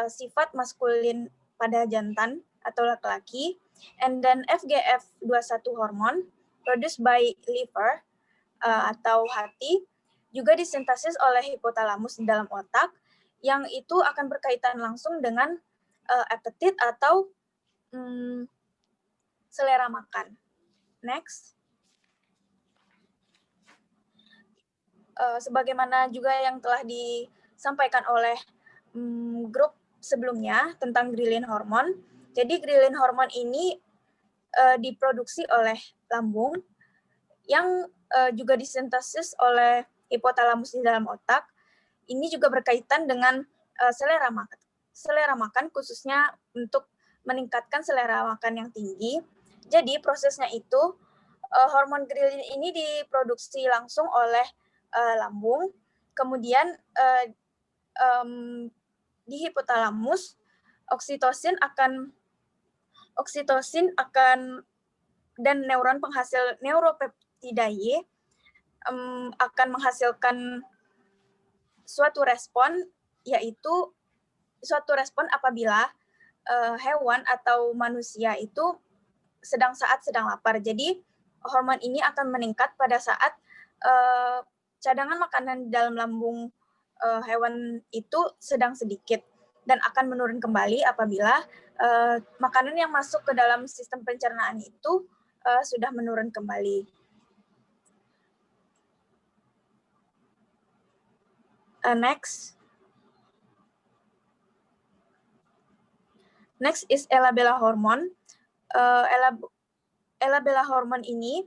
sifat maskulin pada jantan atau laki-laki, and then FGF21 hormone produced by liver atau hati juga disintesis oleh hipotalamus di dalam otak, yang itu akan berkaitan langsung dengan appetite atau selera makan. Next. Sebagaimana juga yang telah disampaikan oleh grup sebelumnya tentang ghrelin hormon. Jadi ghrelin hormon ini diproduksi oleh lambung yang juga disintesis oleh hipotalamus di dalam otak. Ini juga berkaitan dengan selera makan, khususnya untuk meningkatkan selera makan yang tinggi. Jadi prosesnya itu hormon ghrelin ini diproduksi langsung oleh lambung, kemudian di hipotalamus oksitosin akan dan neuron penghasil neuropeptidae akan menghasilkan suatu respon, yaitu suatu respon apabila hewan atau manusia itu sedang lapar. Jadi hormon ini akan meningkat pada saat cadangan makanan di dalam lambung hewan itu sedang sedikit, dan akan menurun kembali apabila makanan yang masuk ke dalam sistem pencernaan itu sudah menurun kembali. Next is elabella hormone. Elabella hormone ini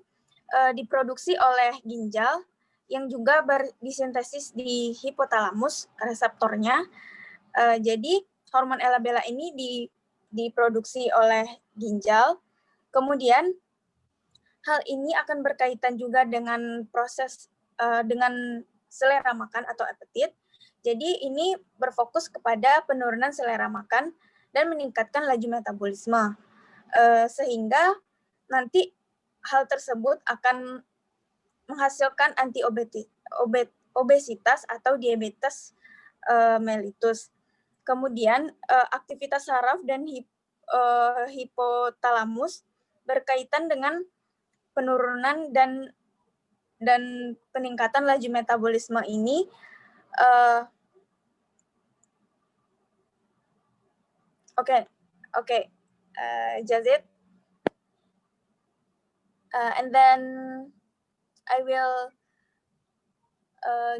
diproduksi oleh ginjal yang juga disintesis di hipotalamus reseptornya. Jadi hormon elabella ini diproduksi oleh ginjal. Kemudian hal ini akan berkaitan juga dengan proses dengan selera makan atau apetit. Jadi ini berfokus kepada penurunan selera makan dan meningkatkan laju metabolisme. Sehingga nanti hal tersebut akan menghasilkan obesitas atau diabetes mellitus. Kemudian aktivitas saraf dan hipotalamus berkaitan dengan penurunan dan peningkatan laju metabolisme ini. Just it. And then I will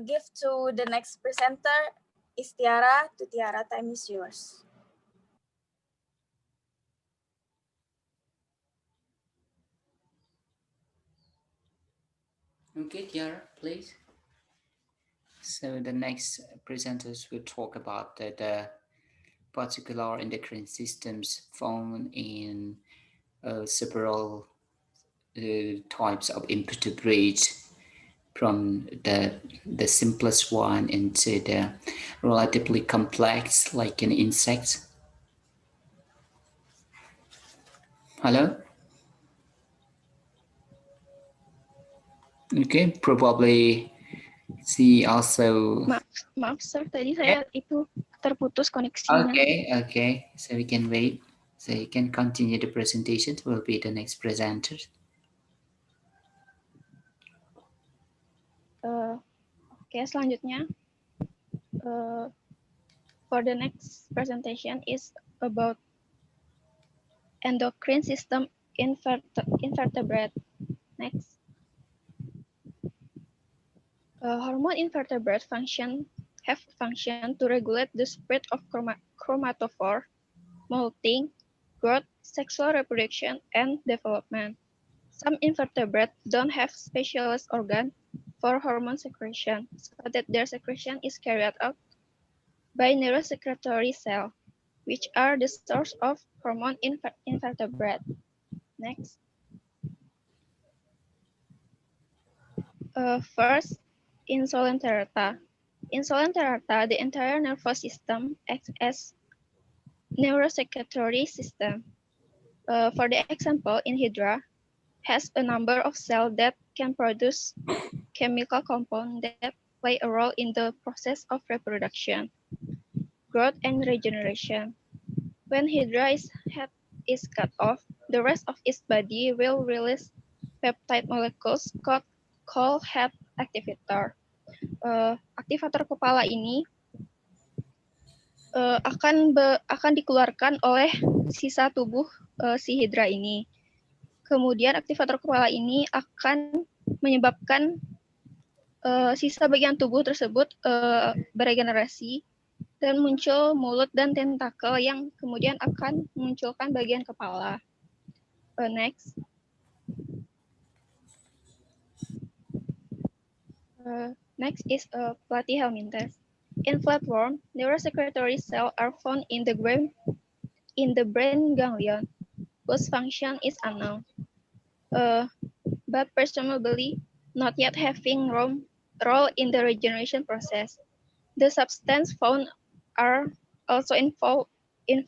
give to the next presenter, is Tiara. To Tiara, time is yours. Okay, Tiara, please. So the next presenters will talk about the particular endocrine systems found in several types of invertebrates, from the simplest one into the relatively complex, like an insect. Hello? Okay, probably see also. Maaf sir, tadi saya itu terputus koneksinya. Okay, so we can wait. So you can continue the presentation. Will be the next presenter. Oke, selanjutnya for the next presentation is about endocrine system invertebrate. Next. Hormone invertebrate have function to regulate the spread of chromatophore, molting, growth, sexual reproduction, and development. Some invertebrates don't have specialized organ for hormone secretion, so that their secretion is carried out by neurosecretory cells, which are the source of hormone invertebrate. Next. First, in Coelenterata. In Coelenterata, the entire nervous system acts as neurosecretory system. For the example, in Hydra, has a number of cells that can produce chemical compounds that play a role in the process of reproduction, growth, and regeneration. When Hydra's head is cut off, the rest of its body will release peptide molecules called head activator. Aktivator kepala ini akan dikeluarkan oleh sisa tubuh si Hydra ini. Kemudian aktivator kepala ini akan menyebabkan sisa bagian tubuh tersebut beregenerasi dan muncul mulut dan tentakel yang kemudian akan memunculkan bagian kepala. Next. Next is platyhelminthes. In flatworm, neurosecretory cells are found in the brain ganglion, whose function is unknown, but presumably not yet having role in the regeneration process. The substances found are also involved in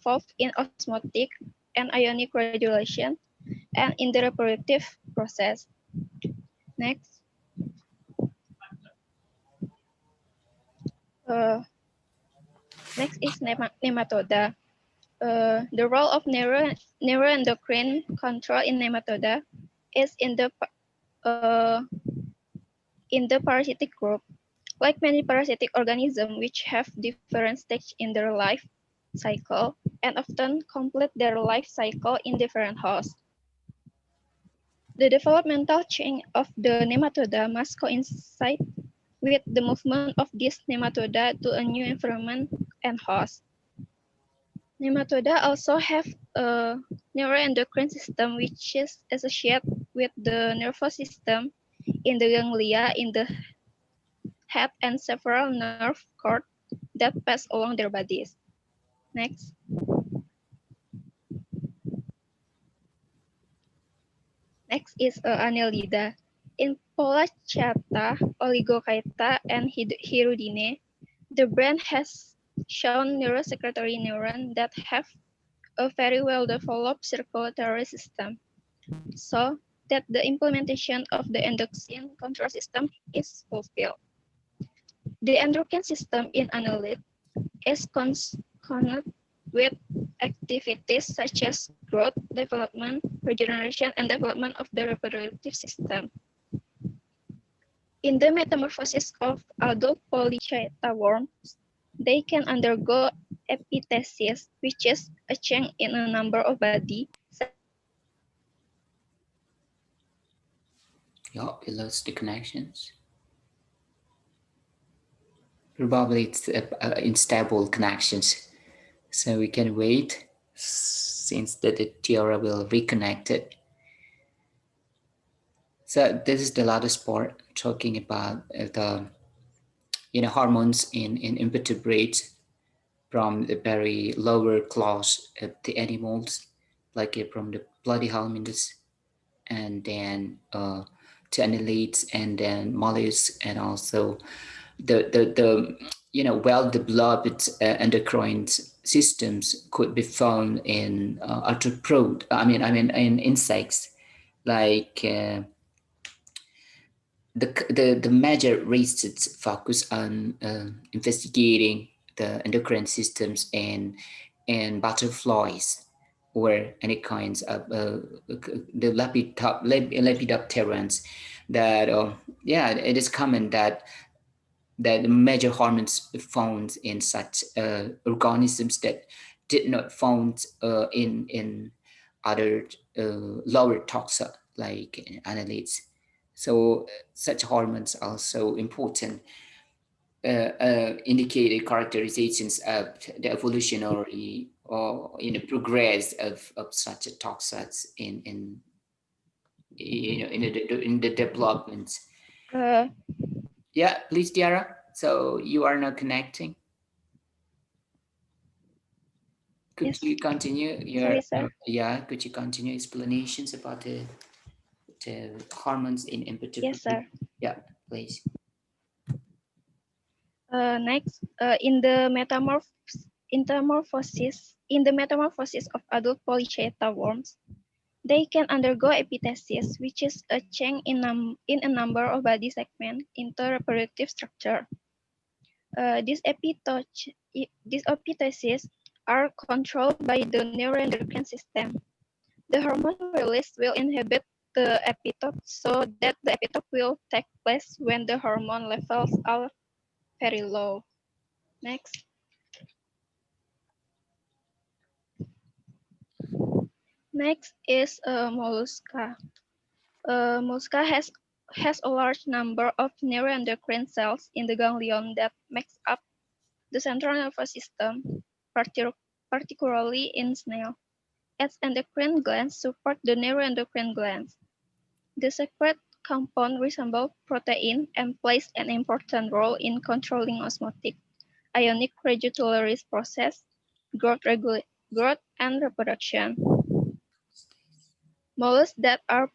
osmotic and ionic regulation and in the reproductive process. Next. Next is nematoda. The role of neuroendocrine control in nematoda is in the parasitic group. Like many parasitic organisms which have different stages in their life cycle and often complete their life cycle in different hosts. The developmental change of the nematoda must coincide with the movement of these nematoda to a new environment and host. Nematoda also have a neuroendocrine system which is associated with the nervous system in the ganglia in the head and several nerve cords that pass along their bodies. Next. Next is Annelida. In Polychaeta, Oligochaeta, and Hirudine, the brain has shown neurosecretory neurons that have a very well-developed circulatory system, so that the implementation of the endocrine control system is fulfilled. The endocrine system in annelid is connected with activities such as growth, development, regeneration, and development of the reproductive system. In the metamorphosis of adult Polychaeta worms, they can undergo epitasis, which is a change in a number of body. Yeah, we lost the connections. Probably it's unstable connections. So we can wait since the Tiara will reconnect it. So this is the latest part talking about the hormones in invertebrates from the very lower class of the animals, like from the platyhelminths, and then to annelids, and then mollusks, and also the well developed endocrine systems could be found in arthropod. I mean in insects like. The major research focus on investigating the endocrine systems in butterflies or any kinds of the lepidopterans. That it is common that the major hormones found in such organisms that did not found in other lower taxa like annelids. So such hormones are so important, indicated characterizations of the evolutionary or progress of such toxins in the development. Yeah, please, Tiara. So you are not connecting. Could Yes. you continue your Sorry, sir. could you continue explanations about the hormones in particular? Yes, sir. Yeah, please. Next, in the metamorphosis of adult Polychaeta worms, they can undergo epitasis, which is a change in a number of body segments into reproductive structure. These epitases are controlled by the neuroendocrine system. The hormone release will inhibit the epitope so that the epitope will take place when the hormone levels are very low. Next. Next is mollusca. Mollusca has a large number of neuroendocrine cells in the ganglion that makes up the central nervous system, particularly in snail. Its endocrine glands support the neuroendocrine glands. The secret compound resembles protein and plays an important role in controlling osmotic, ionic regulatory process, growth and reproduction. Mollusks that are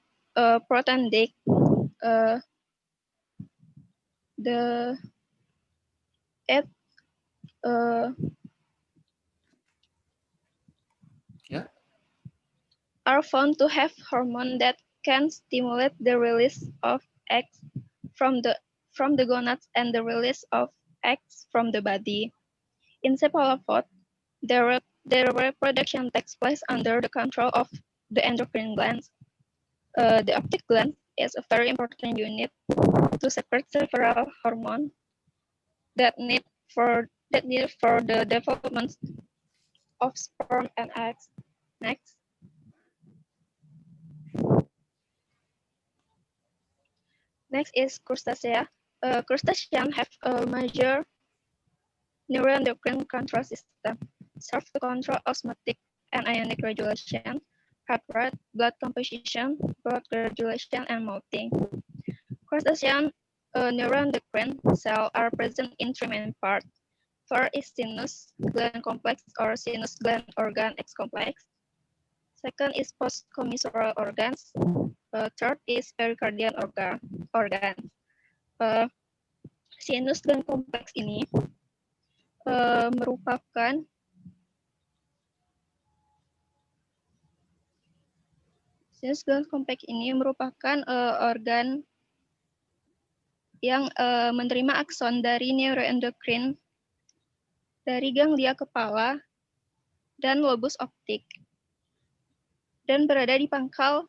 protandic, the it are found to have hormone that can stimulate the release of eggs from the gonads and the release of eggs from the body. In cephalopods, their reproduction takes place under the control of the endocrine glands. The optic gland is a very important unit to secrete several hormones that need for the development of sperm and eggs. Next. Next is crustacea. Crustaceans have a major neuroendocrine control system, serve to control osmotic and ionic regulation, heart rate, blood composition, growth regulation, and molting. Crustacean neuroendocrine cells are present in three main parts. First is sinus gland complex or sinus gland organ X complex. Second is postcommissural organs. Third is pericardial organ. Uh, sinus gland kompleks ini merupakan organ yang menerima akson dari neuroendocrine dari ganglia kepala dan lobus optik dan berada di pangkal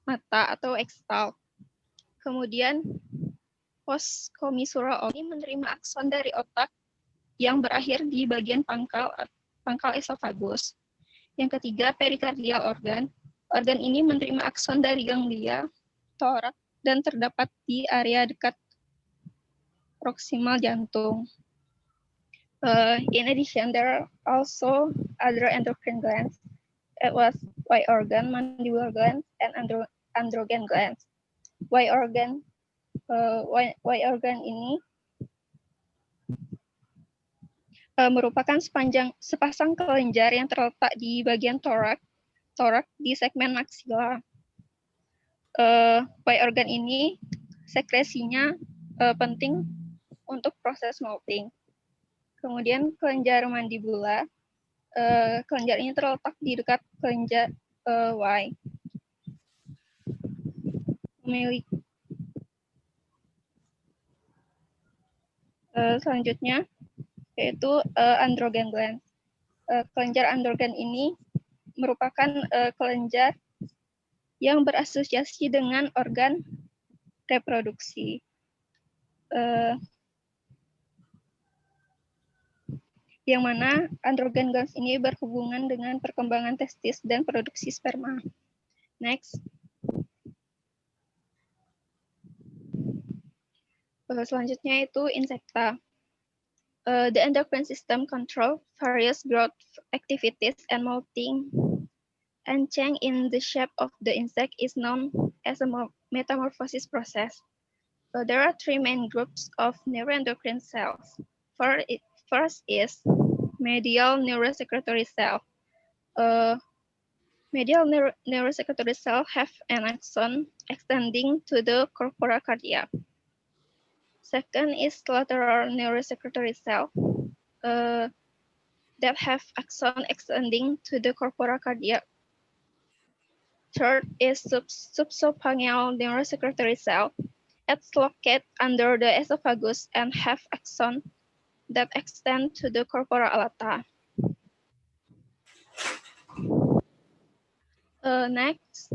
mata atau ekstal. Kemudian postcommissural organ ini menerima akson dari otak yang berakhir di bagian pangkal esofagus. Yang ketiga, pericardial organ. Organ ini menerima akson dari ganglia torak dan terdapat di area dekat proksimal jantung. In addition, there are also other endocrine glands. It was Y organ, mandibular glands, and androgen glands. Y organ ini merupakan sepasang kelenjar yang terletak di bagian torak di segmen maksila. Y organ ini sekresinya penting untuk proses molting. Kemudian kelenjar mandibula, kelenjar ini terletak di dekat kelenjar Y. Selanjutnya yaitu androgen gland. Kelenjar androgen ini merupakan kelenjar yang berasosiasi dengan organ reproduksi. Yang mana androgen glands ini berhubungan dengan perkembangan testis dan produksi sperma. Next. Selanjutnya itu insekta. The endocrine system control various growth activities and molting, and change in the shape of the insect is known as a metamorphosis process. There are three main groups of neuroendocrine cells. First is medial neurosecretory cell. Medial neurosecretory cell have an axon extending to the corpora cardia. Second is lateral neurosecretory cell that have axon extending to the corpora cardia. Third is subsophageal neurosecretory cell. It's located under the esophagus and have axon that extend to the corpora alata. Next.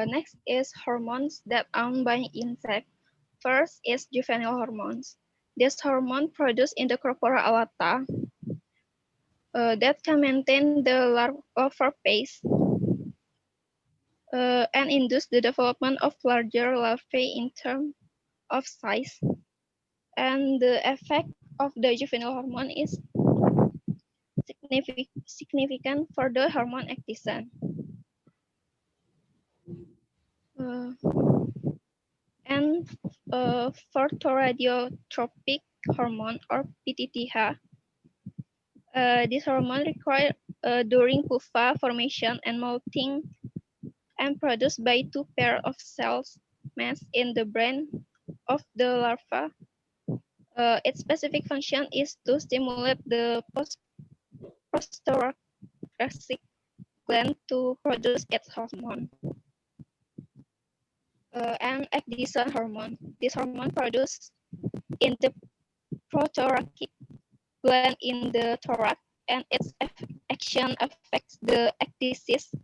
Next is hormones that owned by insect. First is juvenile hormones. This hormone produced in the corpora alata that can maintain the larval phase and induce the development of larger larvae in terms of size. And the effect of the juvenile hormone is significant for the hormone activation. And photoradiotropic hormone or PTTH. This hormone required during pupa formation and molting and produced by two pairs of cells mass in the brain of the larva. Its specific function is to stimulate the postthoracic gland to produce its hormone. And ecdysone hormone. This hormone produced in the prothoracic gland in the thorax, and its action affects the ecdysis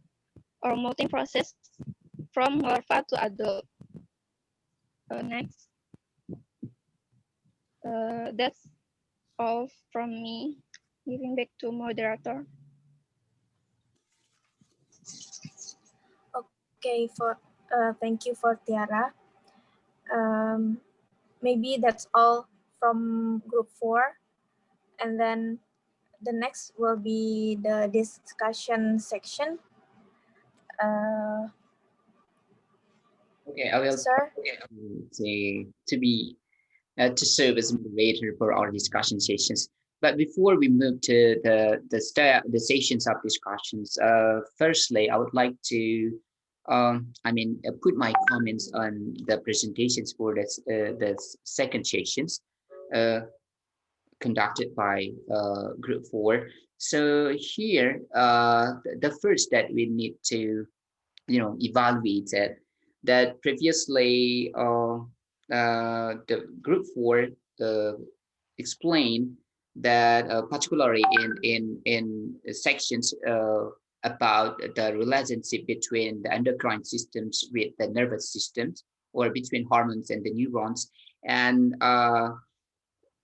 or molting process from larva to adult. Next. That's all from me. Giving back to moderator. Okay, thank you for Tiara. Maybe that's all from group 4. And then the next will be the discussion section. Okay, I will Sir? say to be to serve as moderator for our discussion sessions. But before we move to the sessions of discussions, firstly, I would like to, put my comments on the presentations for the second sessions conducted by Group 4. So here, the first that we need to evaluated that previously the group 4 uh, explained that particularly in sections about the relationship between the endocrine systems with the nervous systems or between hormones and the neurons and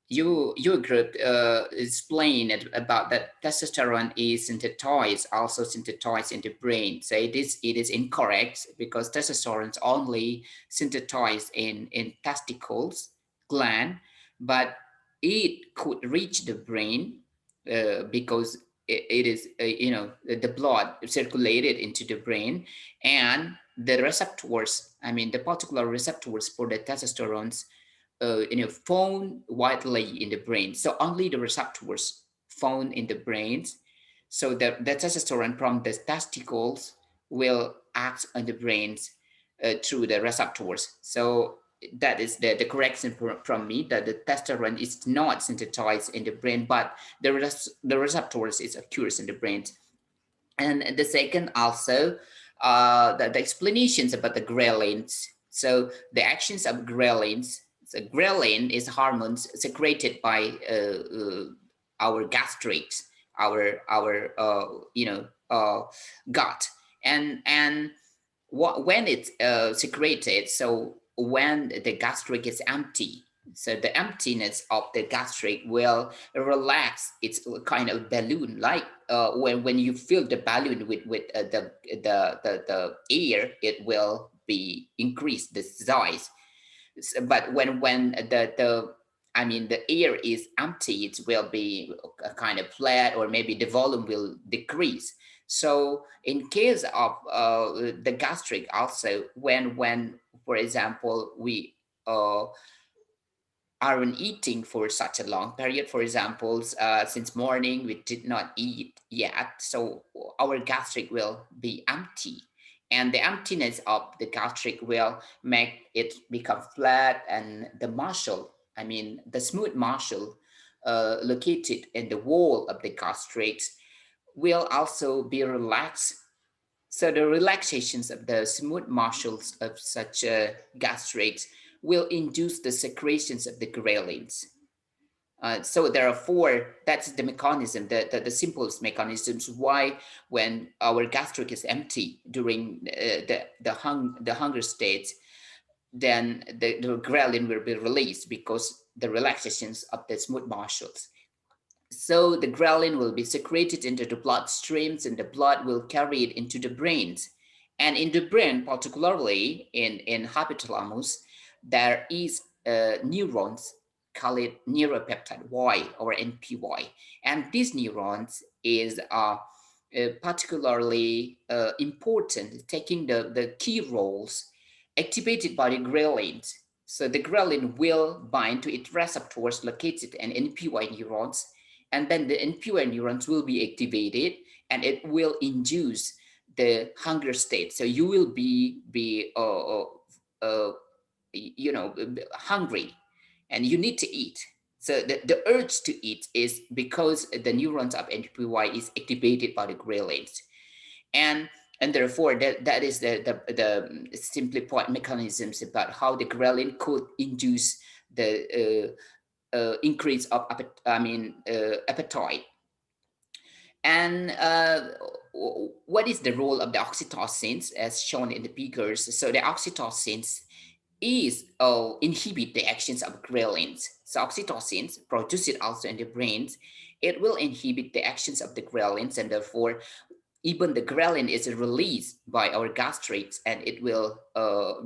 your group explained about that testosterone is synthesized also synthesized in the brain. So it is incorrect because testosterone is only synthesized in testicles gland, but it could reach the brain because it is the blood circulated into the brain, and the receptors, the particular receptors for the testosterone found widely in the brain. So only the receptors found in the brains. So the testosterone from the testicles will act on the brains through the receptors. So that is the correction from me, that the testosterone is not synthesized in the brain, but the receptors is occurs in the brain. And the second also, the explanations about the ghrelins. So the actions of ghrelins. So ghrelin is hormones secreted by our gastrics, our gut, and when it's secreted. So when the gastric is empty, so the emptiness of the gastric will relax. It's a kind of balloon, like when you fill the balloon with the air, it will be increased the size. But when the air is empty, it will be a kind of flat, or maybe the volume will decrease. So in case of the gastric also, when for example we aren't eating for such a long period, for example since morning we did not eat yet, so our gastric will be empty, and the emptiness of the gastric will make it become flat, and the muscle, the smooth muscle located in the wall of the gastric will also be relaxed. So the relaxations of the smooth muscles of such gastrics will induce the secretions of the ghrelins. So there are four. That's the mechanism, the simplest mechanisms why when our gastric is empty during the hunger state, then the ghrelin will be released because the relaxations of the smooth muscles. So the ghrelin will be secreted into the bloodstreams, and the blood will carry it into the brains. And in the brain, particularly in hypothalamus, there is neurons called neuropeptide Y or NPY. And these neurons is particularly important, taking the key roles activated by the ghrelins. So the ghrelin will bind to its receptors located in NPY neurons, and then the NPY neurons will be activated, and it will induce the hunger state. So you will be hungry, and you need to eat. So the urge to eat is because the neurons of NPY is activated by the ghrelins, and therefore that is the simply point mechanisms about how the ghrelin could induce the increase of appetite. And what is the role of the oxytocins as shown in the figures? So the oxytocins is inhibit the actions of ghrelins. So oxytocins produced also in the brains, it will inhibit the actions of the ghrelins, and therefore even the ghrelin is released by our gastrates, and it will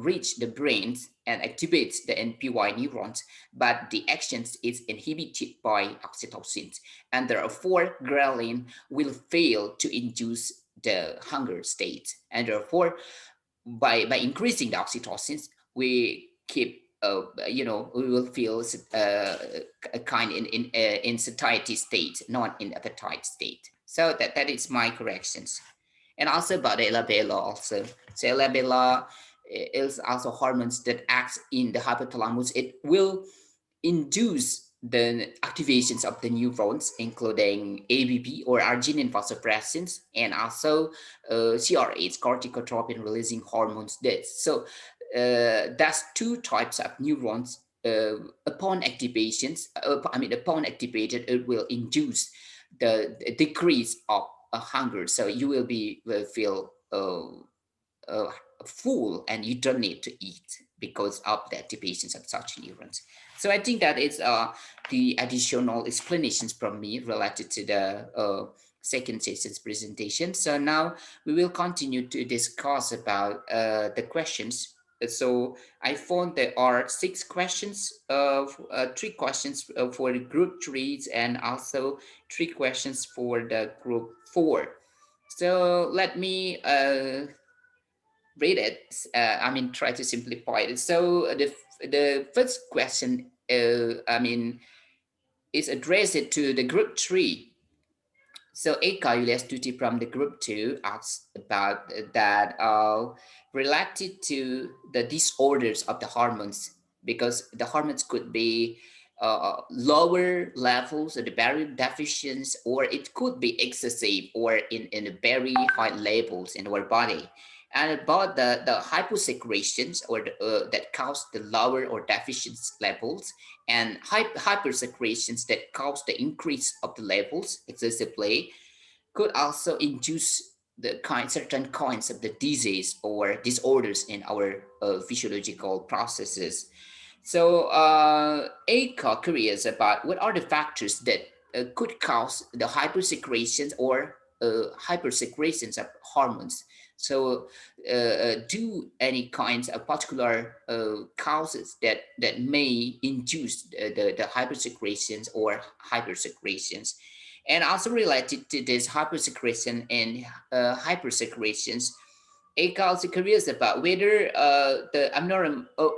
reach the brains and activates the NPY neurons, but the action is inhibited by oxytocin, and therefore ghrelin will fail to induce the hunger state, and therefore by increasing the oxytocin, we keep we will feel a kind in satiety state, not in appetite state. So that is my corrections. And also about the elabella also. So elabella is also hormones that acts in the hypothalamus. It will induce the activations of the neurons, including ABP or arginine vasopressins, and also CRH, corticotropin releasing hormones. So that's two types of neurons. Upon activations, upon activated, it will induce the decrease of hunger. So you will feel full, and you don't need to eat because of the activations of such neurons. So I think that is the additional explanations from me related to the second session's presentation. So now we will continue to discuss about the questions. So I found there are 6 questions, 3 questions for the group 3, and also 3 questions for the group 4. So let me read it. Try to simplify it. So the first question, is addressed to the group 3. So Eka Yuliastuti from the group 2 asks about that related to the disorders of the hormones, because the hormones could be lower levels of the barrier deficiency, or it could be excessive or in a very high levels in our body. And about the hyposecretions or that cause the lower or deficient levels, and hypersecretions that cause the increase of the levels excessively, could also induce the certain kinds of the disease or disorders in our physiological processes. So ACA curious about what are the factors that could cause the hypersecretions or hypersecretions of hormones. So do any kinds of particular causes that may induce the hypersecretions or hypersecretions. And also related to this hypersecretion and hypersecretions, Eka also curious about whether the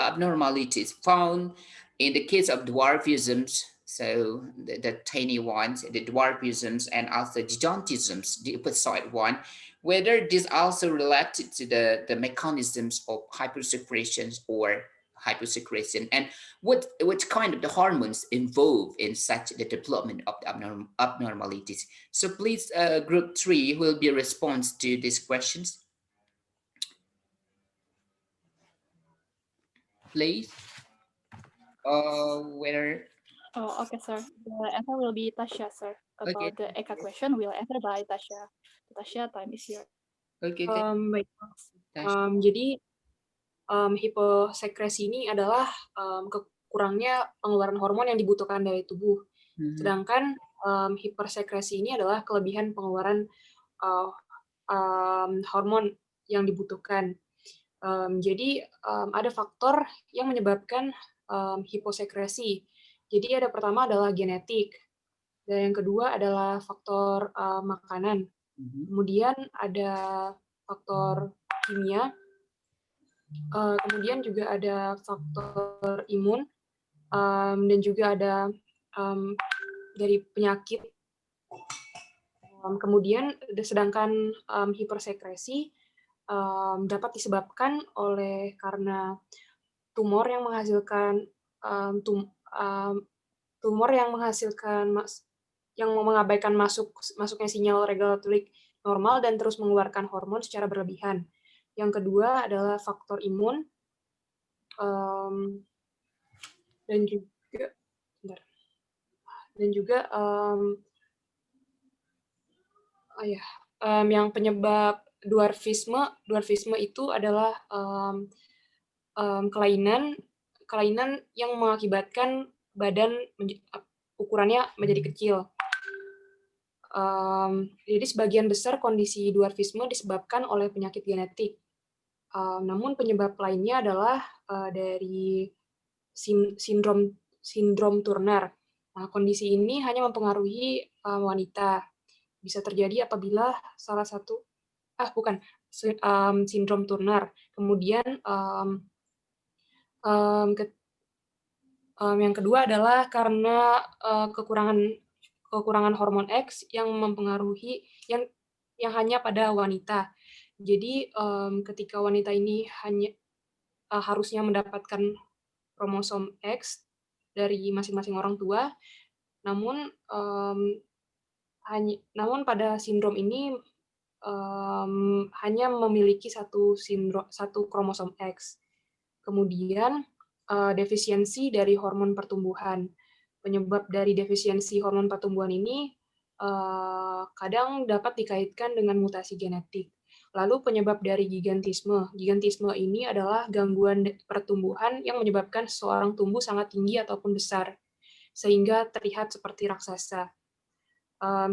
abnormalities found in the case of dwarfisms, so the tiny ones, the dwarfisms, and also gigantisms, the opposite one, whether this also related to the mechanisms of hypersecretions or hypersecretion, and what kind of the hormones involved in such the development of the abnormalities. So please, group 3 will be response to these questions. Please. Whether. Oh, okay, sir. The answer will be Tasha, sir. Okay. About the Eka question will answer by Tasha. Tasha, time is here. Okay. Baik. Jadi hiposekresi ini adalah kurangnya pengeluaran hormon yang dibutuhkan dari tubuh. Sedangkan hipersekresi ini adalah kelebihan pengeluaran hormon yang dibutuhkan. Jadi ada faktor yang menyebabkan hiposekresi. Jadi ada pertama adalah genetik, dan yang kedua adalah faktor makanan. Kemudian ada faktor kimia, kemudian juga ada faktor imun, dan juga ada dari penyakit. Kemudian sedangkan hipersekresi dapat disebabkan karena tumor yang menghasilkan yang mengabaikan masuknya sinyal regulatorik normal dan terus mengeluarkan hormon secara berlebihan. Yang kedua adalah faktor imun, dan juga yang penyebab dwarfisme itu adalah kelainan yang mengakibatkan badan ukurannya menjadi kecil. Jadi sebagian besar kondisi dwarfisme disebabkan oleh penyakit genetik. Namun penyebab lainnya adalah dari sindrom Turner. Nah, kondisi ini hanya mempengaruhi wanita. Bisa terjadi apabila salah satu sindrom Turner. Kemudian yang kedua adalah karena kekurangan hormon X yang mempengaruhi yang hanya pada wanita. Jadi ketika wanita ini hanya harusnya mendapatkan kromosom X dari masing-masing orang tua, namun pada sindrom ini hanya memiliki satu kromosom X. Kemudian defisiensi dari hormon pertumbuhan. Penyebab dari defisiensi hormon pertumbuhan ini kadang dapat dikaitkan dengan mutasi genetik. Lalu penyebab dari gigantisme. Gigantisme ini adalah gangguan pertumbuhan yang menyebabkan seseorang tumbuh sangat tinggi ataupun besar, sehingga terlihat seperti raksasa.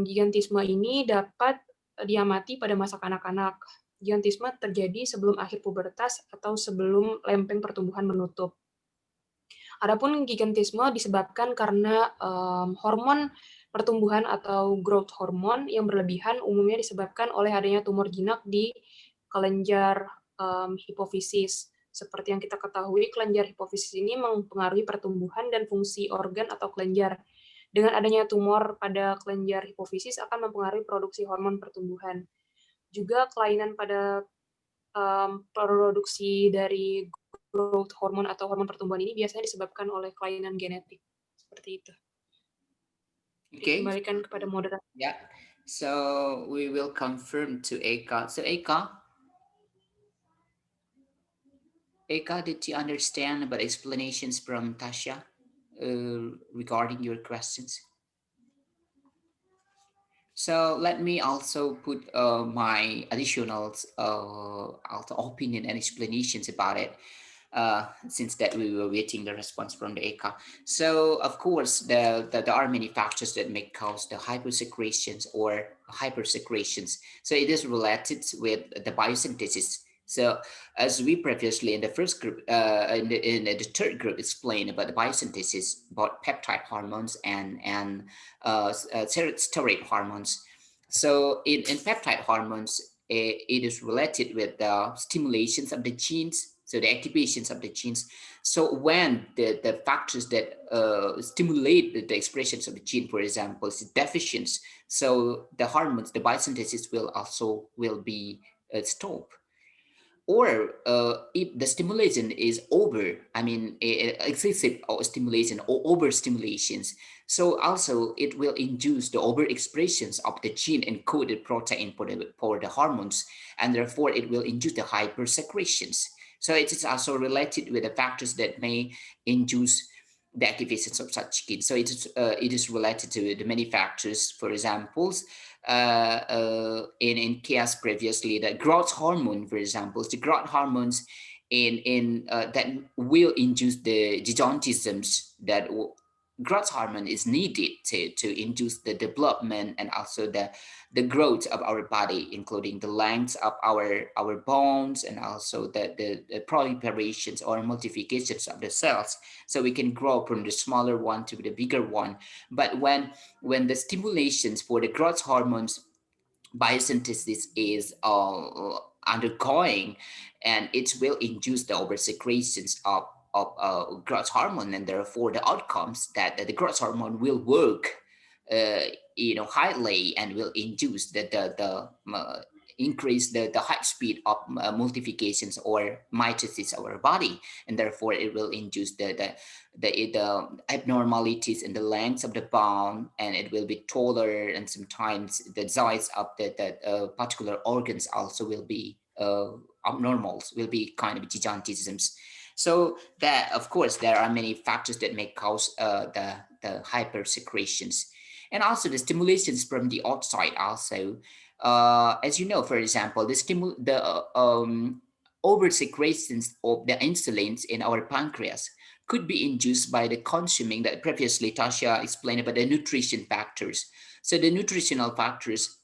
Gigantisme ini dapat diamati pada masa kanak-kanak. Gigantisme terjadi sebelum akhir pubertas atau sebelum lempeng pertumbuhan menutup. Adapun gigantisme disebabkan karena hormon pertumbuhan atau growth hormone yang berlebihan umumnya disebabkan oleh adanya tumor jinak di kelenjar hipofisis. Seperti yang kita ketahui, kelenjar hipofisis ini mempengaruhi pertumbuhan dan fungsi organ atau kelenjar. Dengan adanya tumor pada kelenjar hipofisis akan mempengaruhi produksi hormon pertumbuhan. Juga kelainan pada produksi dari growth hormone atau hormon pertumbuhan ini biasanya disebabkan oleh kelainan genetik. Seperti itu. Okay. Dikembalikan kepada moderator. Yeah. So we will confirm to Eka. So Eka, did you understand about explanations from Tasha regarding your questions? So let me also put my additional opinion and explanations about it, since that we were waiting the response from the ECA. So of course, there are many factors that may cause the hypersecretions or hypersecretions. So it is related with the biosynthesis. So as we previously in the first group, in the third group explained about the biosynthesis, about peptide hormones and steroid hormones. So in peptide hormones, it is related with the stimulations of the genes, so the activations of the genes. So when the factors that stimulate the expressions of the gene, for example, is deficient, so the hormones, the biosynthesis will be stopped. Or if the stimulation is over, I mean excessive stimulation or overstimulations, so also it will induce the overexpressions of the gene encoded protein for the hormones, and therefore it will induce the hypersecretions. So it is also related with the factors that may induce the activations of such genes. So it is related to the many factors. For example, in case previously, the growth hormone, for example, the growth hormones that will induce the gigantisms, that growth hormone is needed to induce the development and also the growth of our body, including the length of our bones and also the proliferations or multiplications of the cells, so we can grow from the smaller one to the bigger one. But when the stimulations for the growth hormones biosynthesis is undergoing, and it will induce the oversecretions of growth hormone, and therefore the outcomes that the growth hormone will work highly and will induce the increase the high speed of multiplications or mitosis of our body, and therefore it will induce the abnormalities in the length of the bone, and it will be taller, and sometimes the size of the particular organs also will be abnormals, will be kind of gigantisms. So that, of course, there are many factors that may cause the hypersecretions, and also the stimulations from the outside also. As you know, for example, the oversecretions of the insulins in our pancreas could be induced by the consuming that previously Tasha explained about the nutrition factors. So the nutritional factors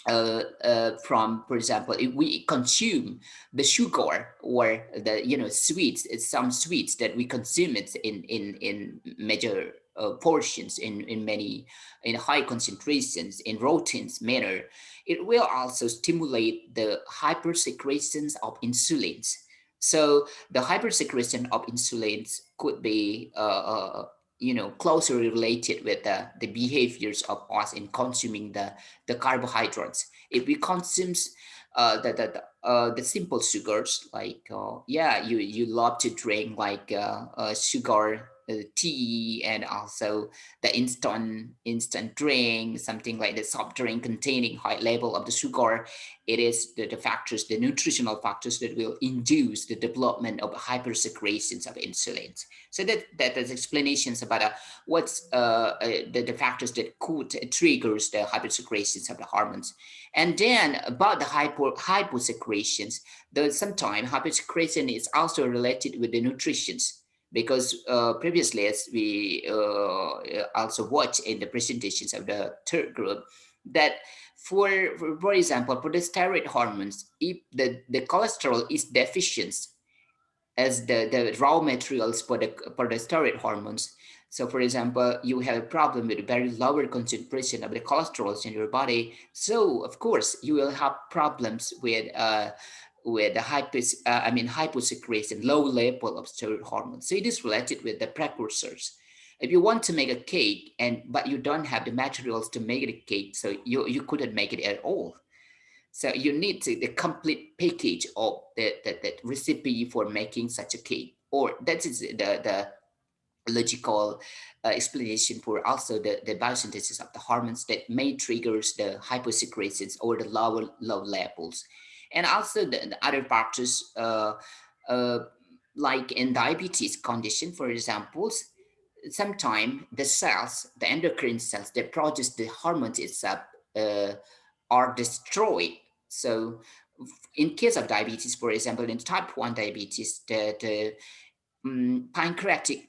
from, for example, if we consume the sugar or the sweets, some sweets that we consume it in major portions, in many, in high concentrations, in routine manner, it will also stimulate the hypersecretions of insulins. So the hypersecretion of insulins could be closely related with the behaviors of us in consuming the carbohydrates. If we consume the simple sugars, like you love to drink like sugar tea, and also the instant drink, something like the soft drink containing high level of the sugar, it is the factors, the nutritional factors that will induce the development of hypersecretions of insulin. So that is explanations about what's the factors that could triggers the hypersecretions of the hormones. And then about the hyposecretions, sometimes hypersecretion is also related with the nutritions, because previously, as we also watched in the presentations of the third group, that for example, for the steroid hormones, if the cholesterol is deficient as the raw materials for the steroid hormones. So for example, you have a problem with a very lower concentration of the cholesterol in your body. So of course you will have problems with the hyposecretion, low level of steroid hormones. So it is related with the precursors. If you want to make a cake but you don't have the materials to make the cake, so you couldn't make it at all. So you need the complete package of the recipe for making such a cake, or that is the logical explanation for also the biosynthesis of the hormones that may triggers the hyposecretions or the low levels. And also the other factors uh, like in diabetes condition, for example, sometimes the endocrine cells that produce the hormones itself uh, are destroyed. So in case of diabetes, for example, in type 1 diabetes, the pancreatic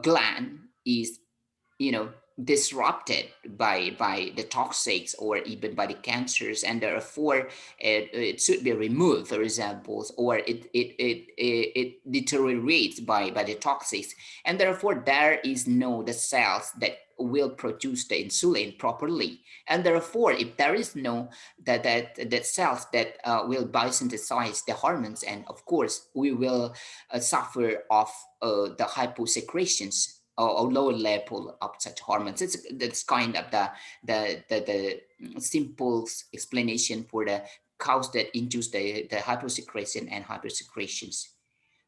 gland is disrupted by the toxics or even by the cancers, and therefore it should be removed, for example, or it deteriorates by the toxics, and therefore there is no the cells that will produce the insulin properly, and therefore if there is no that cells that will biosynthesize the hormones, and of course we will suffer of the hyposecretions or lower level of such hormones. That's kind of the simple explanation for the cause that induce the hyposecretion and hypersecretions.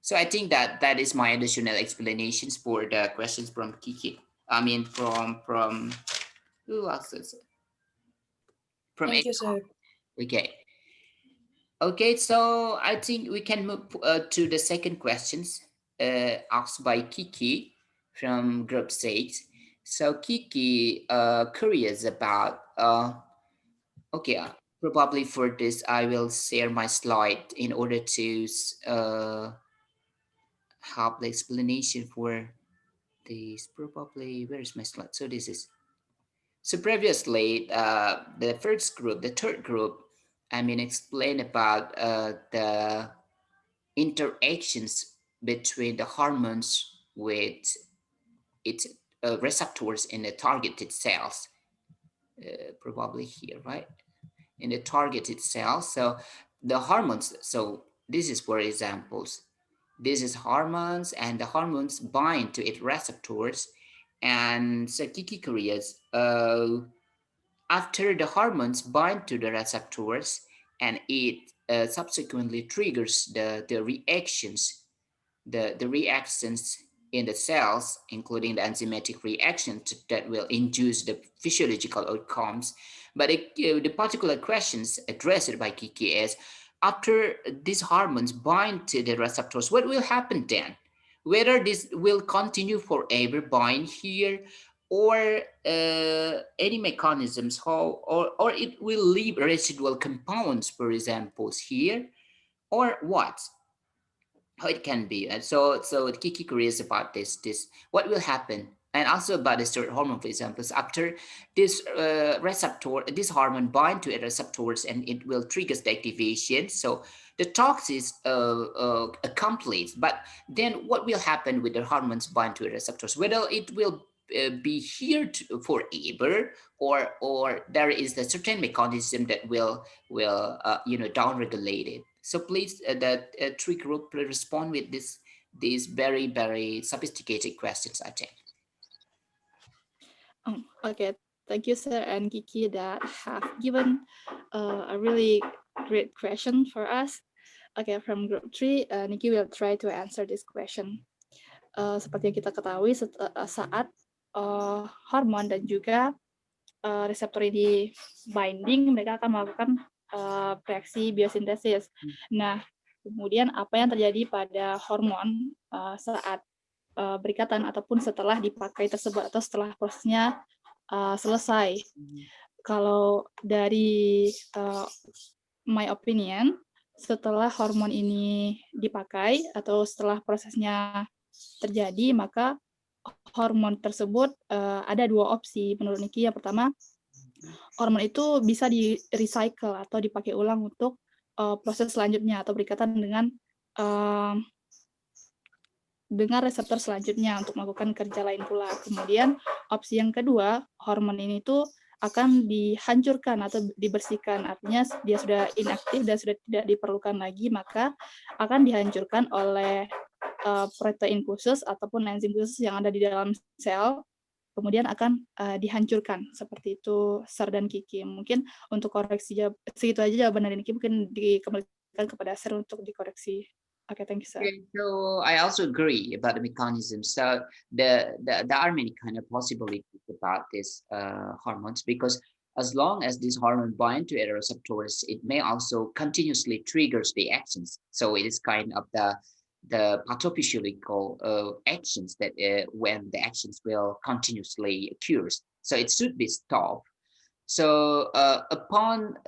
So I think that is my additional explanations for the questions from Kiki. I mean from who else is it? From Thank you, sir. okay. Okay, so I think we can move to the second questions asked by Kiki from Group 6. So Kiki curious about, okay, probably for this I will share my slide in order to have the explanation for this. Probably, where is my slide? So this is, so previously the first group, the third group, I mean explain about the interactions between the hormones with its receptors in the targeted cells, probably here, right? In the targeted cells. So the hormones, so this is for examples. This is hormones, and the hormones bind to its receptors. And so Kiki curious, after the hormones bind to the receptors and it subsequently triggers the reactions, the reactions in the cells, including the enzymatic reactions that will induce the physiological outcomes. But the particular questions addressed by Kiki is, after these hormones bind to the receptors, what will happen then? Whether this will continue forever bind here, or any mechanisms how, or it will leave residual compounds, for example, here, or what? how it can be. And so Kiki curious about this what will happen, and also about the steroid hormone, for example. So after this receptor, this hormone bind to a receptors, and it will trigger the activation. So the tox is accomplished, but then what will happen with the hormones bind to the receptors? Whether it will be here forever, or there is a certain mechanism that will down regulate it. So please, that tree group will respond with these very very sophisticated questions, I think. Okay, thank you, sir and Kiki, that have given a really great question for us. Okay, from group 3, Nikki will try to answer this question. Seperti yang kita ketahui, saat hormon dan juga reseptor ini binding, mereka akan melakukan reaksi biosintesis. Nah, kemudian apa yang terjadi pada hormon saat berikatan ataupun setelah dipakai tersebut atau setelah prosesnya selesai. Kalau dari my opinion, setelah hormon ini dipakai atau setelah prosesnya terjadi, maka hormon tersebut ada dua opsi menurut Niki. Yang pertama, hormon itu bisa di recycle atau dipakai ulang untuk proses selanjutnya atau berikatan dengan reseptor selanjutnya untuk melakukan kerja lain pula. Kemudian opsi yang kedua, hormon ini tuh akan dihancurkan atau dibersihkan, artinya dia sudah inaktif dan sudah tidak diperlukan lagi, maka akan dihancurkan oleh protein khusus ataupun enzim khusus yang ada di dalam sel, kemudian akan dihancurkan. Seperti itu, Sar dan Kiki. Mungkin untuk koreksi segitu aja jawaban dari Kiki, mungkin dikembalikan kepada Sar untuk dikoreksi. Okay, thank you, sir. Okay, so I also agree about the mechanism. So there are many kind of possibilities about this hormones, because as long as this hormone bind to a receptors, it may also continuously triggers the actions. So it is kind of the pathophysiological actions that when the actions will continuously occurs. So it should be stopped. So upon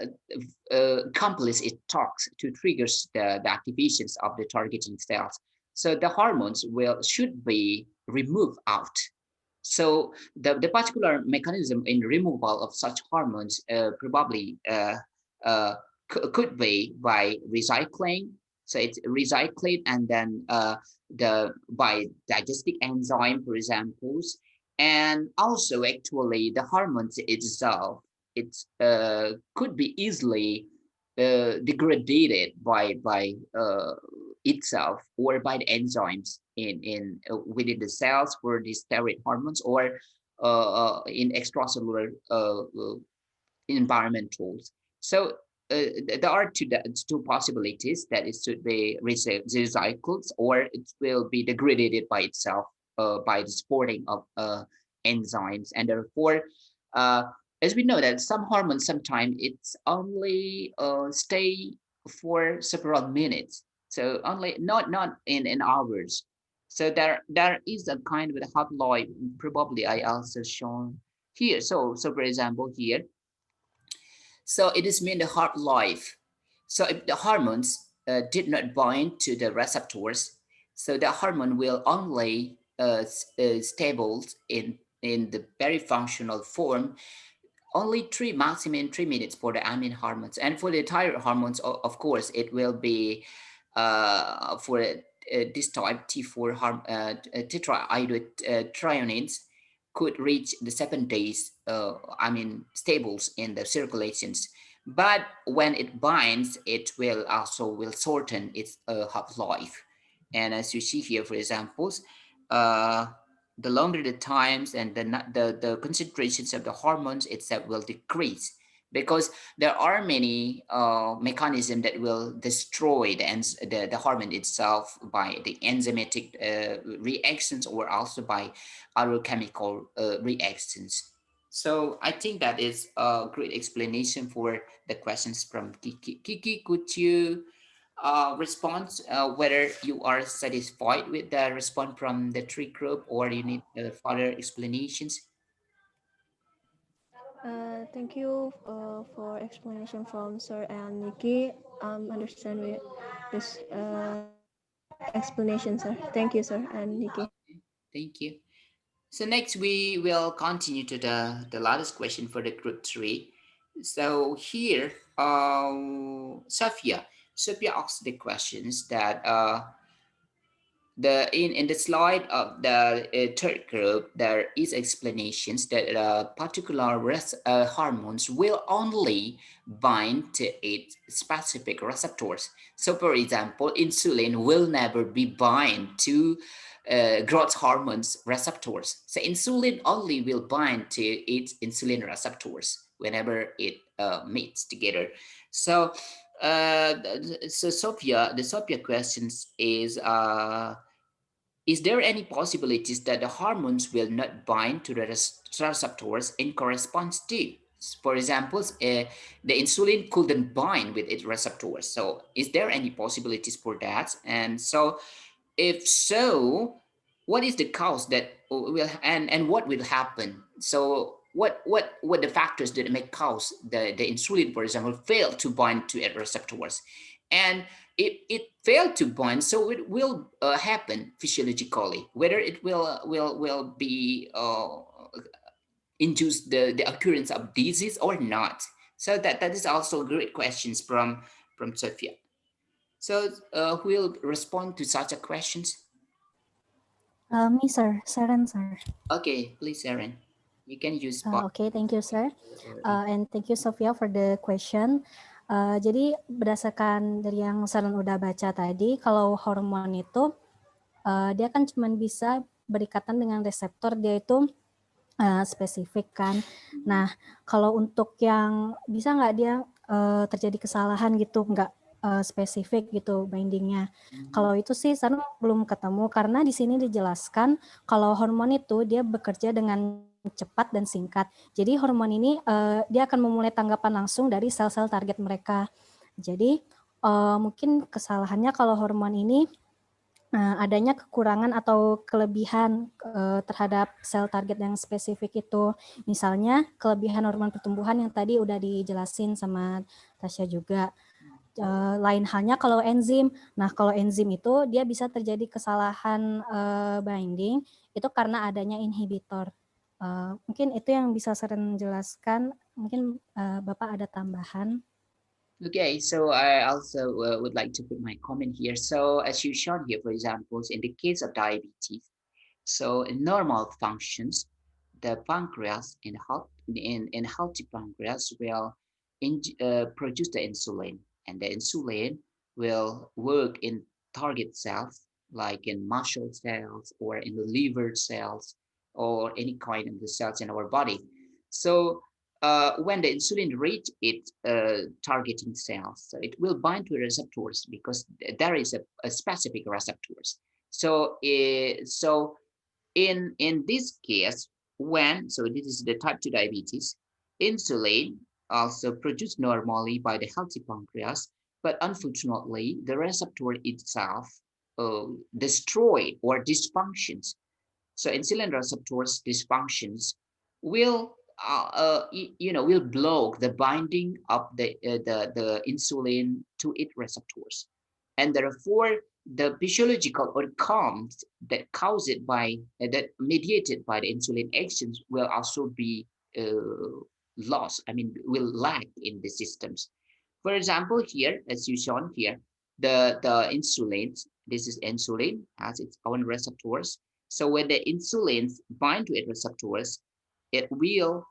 accomplish it talks to triggers the activations of the targeting cells. So the hormones should be removed out. So the particular mechanism in removal of such hormones probably could be by recycling. So it's recycled, and then by digestive enzyme, for example, and also actually the hormones itself, it could be easily degraded by itself or by the enzymes in within the cells for the steroid hormones, or in extracellular environmentals. So there are two possibilities, that it should be recycled, or it will be degraded by itself by the sporting of enzymes. And therefore, as we know that some hormones sometimes it's only stay for several minutes, so only not in hours. So there is a kind of a half-life, probably I also shown here. So for example here, so it is mean the half-life. So if the hormones did not bind to the receptors, so the hormone will only stable in the very functional form only maximum 3 minutes for the amine hormones. And for the thyroid hormones, of course, it will be for this type T4 tetraiodate threonines could reach the 7 days stables in the circulations. But when it binds, it will shorten its half-life. And as you see here, for examples, the longer the times, and the concentrations of the hormones itself will decrease, because there are many mechanisms that will destroy the hormone itself by the enzymatic reactions, or also by other chemical reactions. So I think that is a great explanation for the questions from Kiki. Kiki, could you respond whether you are satisfied with the response from the tree group, or you need further explanations? Thank you for explanation from Sir and Nikki. Understand with this explanation, sir. Thank you, sir, and Nikki. Thank you. So next we will continue to the last question for the group 3. So here, Sophia asked the questions that in the slide of the third group, there is explanations that particular hormones will only bind to its specific receptors. So for example, insulin will never be bind to growth hormones receptors. So insulin only will bind to its insulin receptors whenever it meets together. So the Sophia questions is there any possibilities that the hormones will not bind to the receptors in corresponds to? For example, the insulin couldn't bind with its receptors. So is there any possibilities for that? And so if so, what is the cause that will and what will happen? So what the factors that may cause the insulin, for example, fail to bind to its receptors? And if it failed to bind, so it will happen physiologically, whether it will be induce the occurrence of disease or not. So that is also great questions from Sophia. So who will respond to such a questions? Me, sir. Sharon, sir. Okay, please, Aaron. You can use spot. Okay, thank you, sir. Or And thank you, Sophia, for the question. Jadi berdasarkan dari yang Sharon udah baca tadi, kalau hormon itu dia kan cuma bisa berikatan dengan reseptor, dia itu spesifik kan. Nah, kalau untuk yang bisa nggak dia terjadi kesalahan gitu, nggak spesifik gitu bindingnya. Kalau itu sih Sharon belum ketemu, karena di sini dijelaskan kalau hormon itu dia bekerja dengan cepat dan singkat. Jadi hormon ini dia akan memulai tanggapan langsung dari sel-sel target mereka. Jadi mungkin kesalahannya kalau hormon ini adanya kekurangan atau kelebihan terhadap sel target yang spesifik itu. Misalnya kelebihan hormon pertumbuhan yang tadi udah dijelasin sama Tasya juga. Lain halnya kalau enzim. Nah, kalau enzim itu dia bisa terjadi kesalahan binding itu karena adanya inhibitor. Mungkin itu yang bisa Seren jelaskan. Mungkin Bapak ada tambahan. Okay, so I also would like to put my comment here. So as you shown here, for example, in the case of diabetes, so in normal functions, the pancreas in healthy pancreas will produce the insulin, and the insulin will work in target cells like in muscle cells or in the liver cells or any kind of the cells in our body. So when the insulin reach its targeting cells, so it will bind to receptors because there is a specific receptors. So in this case, when so this is the type 2 diabetes, insulin also produced normally by the healthy pancreas, but unfortunately the receptor itself destroyed or dysfunctions. So insulin receptors dysfunctions will will block the binding of the insulin to its receptors, and therefore the physiological outcomes that caused by that mediated by the insulin actions will also be lost. I mean, will lack in the systems. For example, here, as you shown here, the insulin. This is insulin has its own receptors. So when the insulins bind to its receptors, it will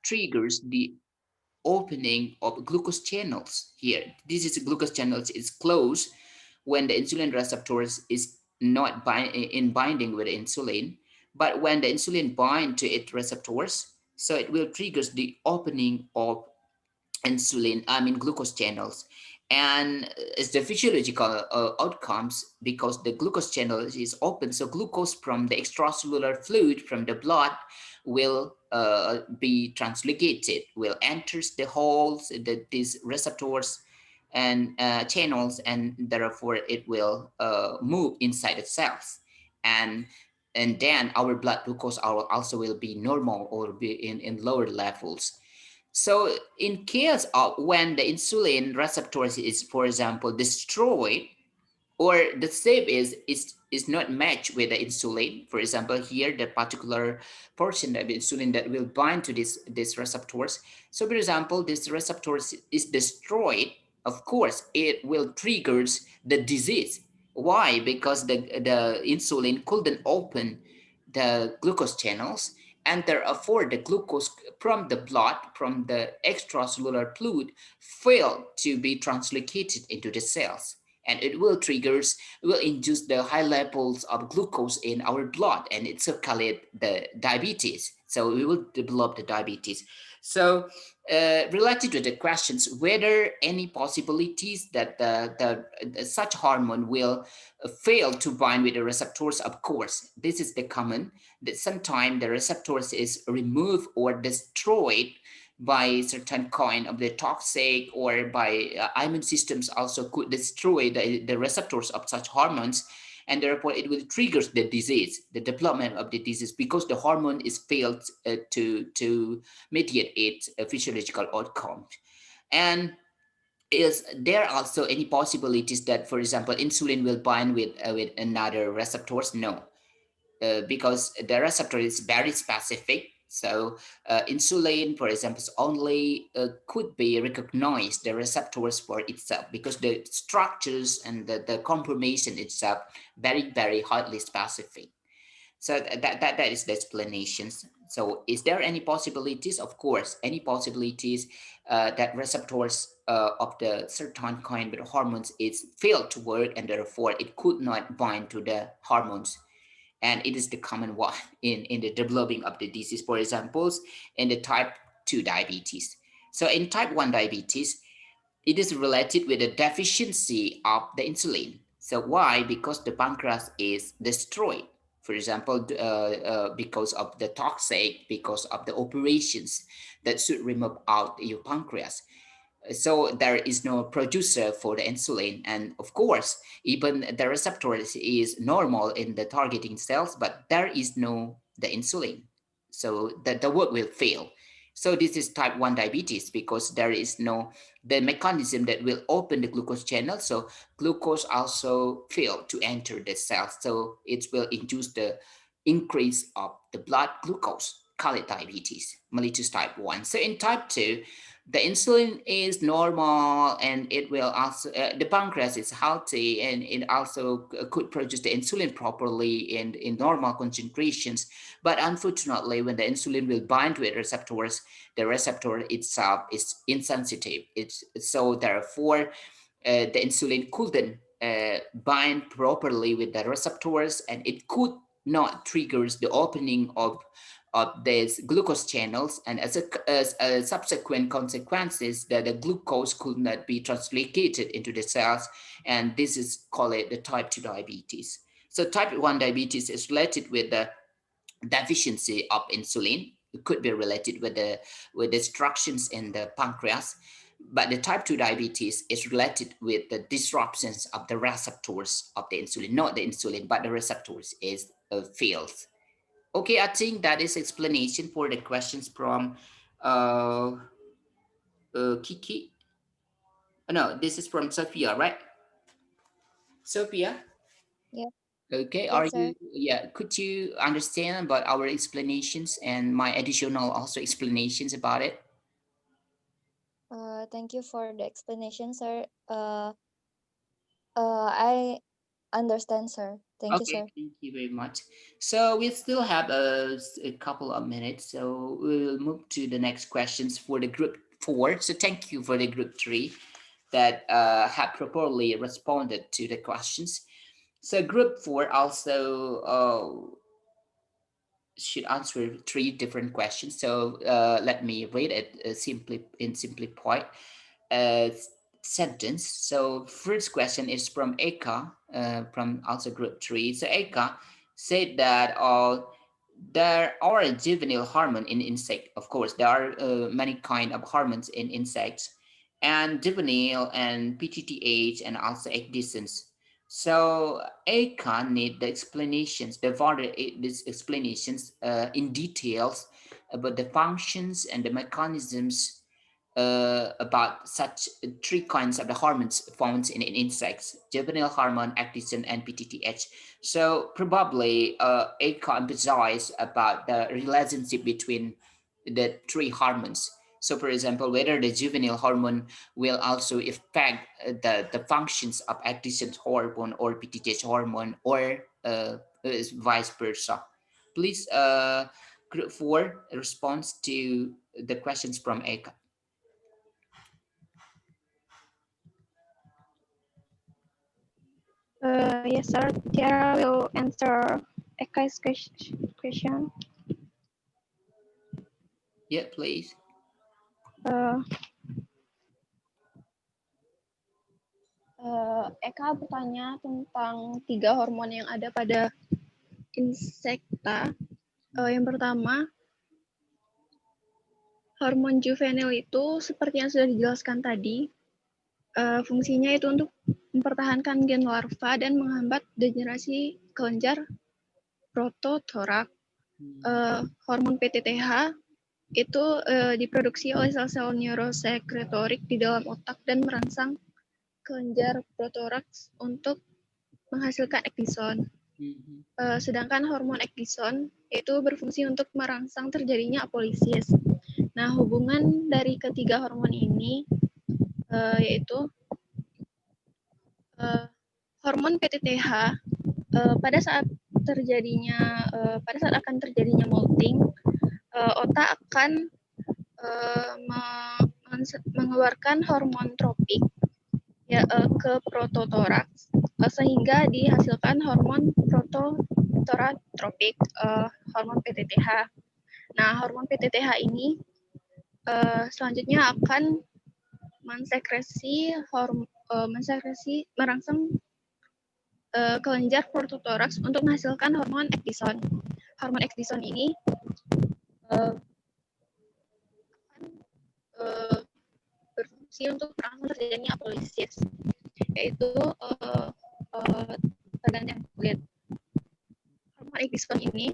triggers the opening of glucose channels here. This is glucose channels is closed when the insulin receptors is not binding with insulin, but when the insulin bind to its receptors, so it will triggers the opening of glucose channels. And it's the physiological outcomes because the glucose channel is open, so glucose from the extracellular fluid from the blood will be translocated, will enters the holes, these receptors and channels, and therefore it will move inside the cells, and then our blood glucose also will be normal or be in lower levels. So in case of when the insulin receptors is, for example, destroyed, or the shape is not matched with the insulin. For example, here the particular portion of insulin that will bind to this receptors. So for example, this receptors is destroyed, of course it will triggers the disease. Why? Because the insulin couldn't open the glucose channels, and therefore the glucose from the blood, from the extracellular fluid, failed to be translocated into the cells, and it will induce the high levels of glucose in our blood, and it circulate the diabetes, so we will develop the diabetes. So related to the questions whether any possibilities that the such hormone will fail to bind with the receptors, of course this is the common, that sometimes the receptors is removed or destroyed by certain kind of the toxic, or by immune systems also could destroy the receptors of such hormones, and therefore it will trigger the disease, the development of the disease, because the hormone is failed to mediate its physiological outcome. And is there also any possibilities that, for example, insulin will bind with another receptors? No, because the receptor is very specific. So insulin, for example, only could be recognized the receptors for itself, because the structures and the conformation itself very highly specific. So that is the explanations. So is there any possibilities? Of course, any possibilities that receptors of the certain kind of hormones is failed to work, and therefore it could not bind to the hormones, and it is the common one in the developing of the disease. For example, in the type 2 diabetes. So in type 1 diabetes, it is related with the deficiency of the insulin. So why? Because the pancreas is destroyed. For example, because of the toxic, because of the operations that should remove out your pancreas, so there is no producer for the insulin, and of course even the receptor is normal in the targeting cells, but there is no the insulin, so the work will fail. So this is type 1 diabetes, because there is no the mechanism that will open the glucose channel, so glucose also fail to enter the cells, so it will induce the increase of the blood glucose, call it diabetes mellitus type 1. So in type 2, the insulin is normal, and it will also the pancreas is healthy, and it also could produce the insulin properly in normal concentrations. But unfortunately, when the insulin will bind with receptors, the receptor itself is insensitive. It's so therefore the insulin couldn't bind properly with the receptors, and it could not triggers the opening of these glucose channels, and as a subsequent consequences, that the glucose could not be translocated into the cells, and this is called the type 2 diabetes. So type 1 diabetes is related with the deficiency of insulin. It could be related with the destructions in the pancreas, but the type 2 diabetes is related with the disruptions of the receptors of the insulin, not the insulin, but the receptors is fails. Okay, I think that is explanation for the questions from uh, Kiki. No, this is from Sophia, right? Sophia? Yeah. Okay, are Yes, sir. you, yeah, could you understand about our explanations and my additional also explanations about it? Thank you for the explanation, sir. I understand, sir. Thank you, Okay, sir. thank you very much. So we still have a couple of minutes, so we'll move to the next questions for the group 4. So thank you for the group 3 that have properly responded to the questions. So group 4 also should answer 3 different questions. So let me read it simply point uh, sentence. So first question is from Eka, from also group 3. So Eka said that there are a juvenile hormone in insect. Of course, there are many kind of hormones in insects, and juvenile and PTTH and also ecdysons. So Eka need the explanations, the further these explanations in details about the functions and the mechanisms about such three kinds of the hormones found in insects: juvenile hormone, actin, and PTTH. So probably it can emphasize about the relationship between the three hormones. So for example, whether the juvenile hormone will also affect the functions of actin hormone or PTTH hormone, or vice versa. Please, group 4, response to the questions from Eka. Yes, sir. Tiara will answer Eka's question. Yeah, please. Uh, Eka bertanya tentang 3 hormon yang ada pada insekta. Yang pertama, hormon juvenil itu seperti yang sudah dijelaskan tadi, fungsinya itu untuk mempertahankan gen larva dan menghambat degenerasi kelenjar prototorak. Hormon PTTH itu diproduksi oleh sel-sel neurosekretorik di dalam otak dan merangsang kelenjar protoraks untuk menghasilkan ekdison. Sedangkan hormon ekdison itu berfungsi untuk merangsang terjadinya apolisis. Nah, hubungan dari ketiga hormon ini yaitu hormon PTTH pada saat akan terjadinya molting, otak akan mengeluarkan hormon tropik ya, ke prototoraks sehingga dihasilkan hormon prototorotropik, hormon PTTH. Nah, hormon PTTH ini selanjutnya akan merangsang kelenjar prototoraks untuk menghasilkan hormon ekdison. Hormon ekdison ini berfungsi untuk merangsang terjadinya apolisis, yaitu pergantian kulit. Hormon ekdison ini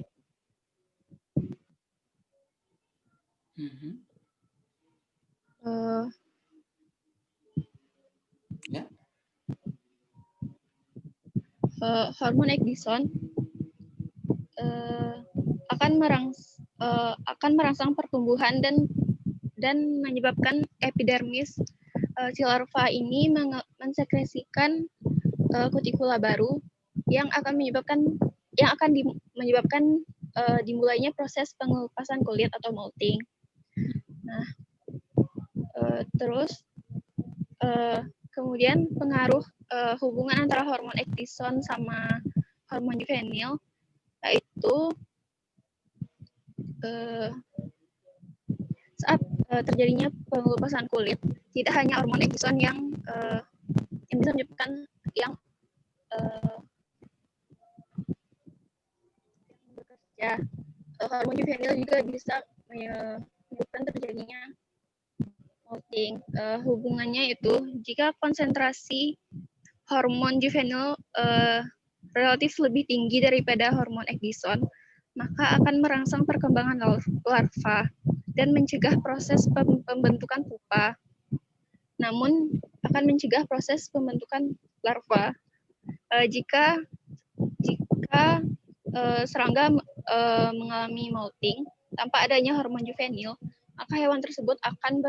hormon ekdison akan merangsang pertumbuhan dan menyebabkan epidermis si larva ini mensekresikan kutikula baru yang akan menyebabkan dimulainya proses pengelupasan kulit atau molting. Nah, terus kemudian pengaruh hubungan antara hormon ekdison sama hormon juvenil, yaitu saat terjadinya pengelupasan kulit, tidak hanya hormon ekdison yang bisa menyebabkan bekerja, hormon juvenil juga bisa menyebabkan terjadinya molting. Hubungannya itu, jika konsentrasi hormon juvenil relatif lebih tinggi daripada hormon ekdison, maka akan merangsang perkembangan larva dan mencegah proses pembentukan pupa. Namun akan mencegah proses pembentukan larva jika serangga mengalami molting tanpa adanya hormon juvenil, maka hewan tersebut akan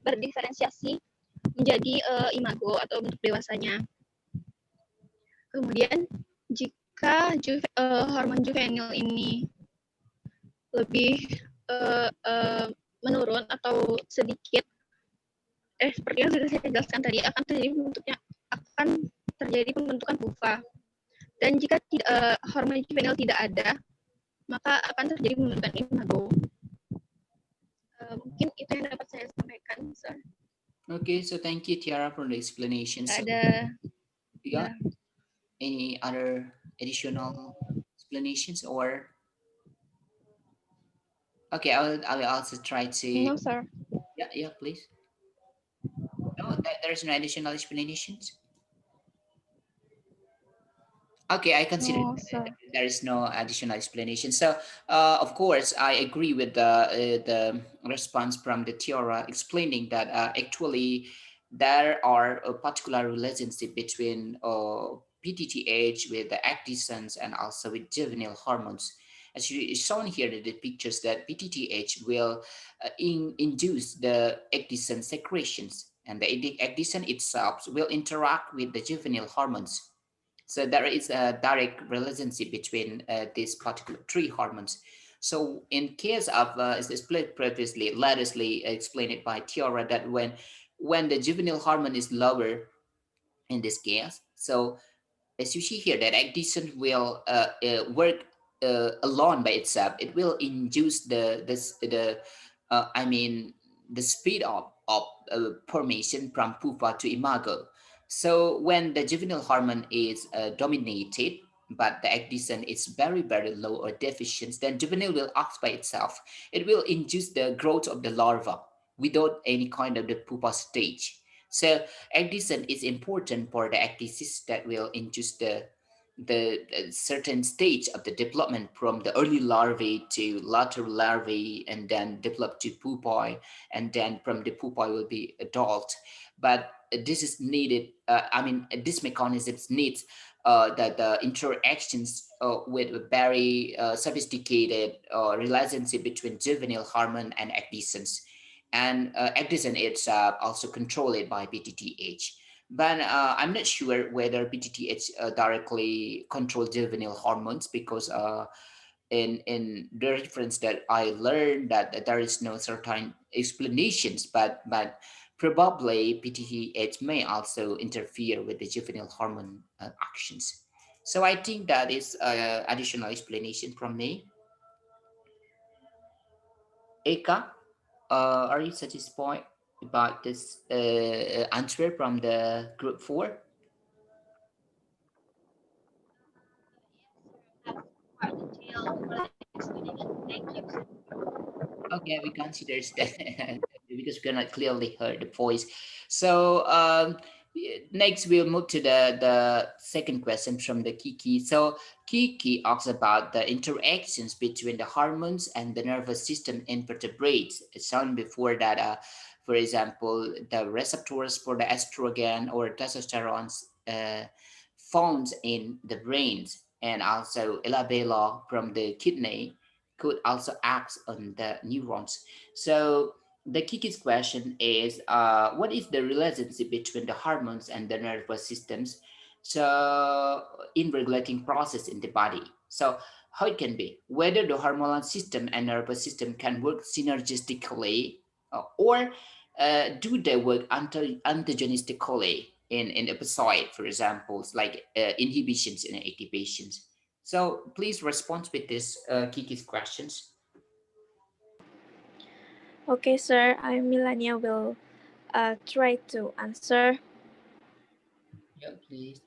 berdiferensiasi menjadi imago atau bentuk dewasanya. Kemudian jika hormon juvenil ini lebih menurun atau sedikit, seperti yang sudah saya jelaskan tadi, akan terjadi pembentukan pupa. Dan jika hormon juvenil tidak ada, maka akan terjadi pembentukan imago. Mungkin itu yang dapat saya sampaikan, sir. Okay, so thank you, Tiara, for the explanation. Any other additional explanations, or okay, I will also try to. No, sir. Yeah, please. No, there's no additional explanations. Okay, I consider No, sir. there is no additional explanation. So, of course, I agree with the response from the Tiara explaining that actually there are a particular relationship between PTTH with the actins and also with juvenile hormones. As you is shown here in the pictures, that PTTH will induce the actin secretions, and the actin itself will interact with the juvenile hormones. So there is a direct relationship between these particular three hormones. So in case of, as explained previously, latterly explained it by Tiara, that when the juvenile hormone is lower in this case, so as you see here, that addition will work alone by itself. It will induce I mean the speed of formation from pupa to imago. So when the juvenile hormone is dominated, but the addition is very low or deficient, then juvenile will act by itself. It will induce the growth of the larva without any kind of the pupa stage. So addition is important for the activities that will induce the certain stage of the development from the early larvae to lateral larvae and then develop to pupae, and then from the pupae will be adult. But this is needed, this mechanisms needs the interactions with a very sophisticated relationship between juvenile hormone and additions, and addition is also controlled by PTTH. But I'm not sure whether PTTH directly control juvenile hormones, because in the reference that I learned that there is no certain explanations, but probably PTTH may also interfere with the juvenile hormone actions. So I think that is additional explanation from me. Eka, are you satisfied about this answer from the group 4? Okay, we consider that because we cannot clearly hear the voice. So next we'll move to the second question from the Kiki. So Kiki asks about the interactions between the hormones and the nervous system in vertebrates. It's shown before that, for example, the receptors for the estrogen or testosterone found in the brains, and also elabella from the kidney could also act on the neurons. So the Kiki's question is, what is the relationship between the hormones and the nervous systems? So in regulating process in the body. So how it can be, whether the hormonal system and nervous system can work synergistically, or do they work antagonistically in episode, for example, like inhibitions and activations. So please respond with this Kiki's questions. Okay, sir. I, Melania, will try to answer. Yeah, please.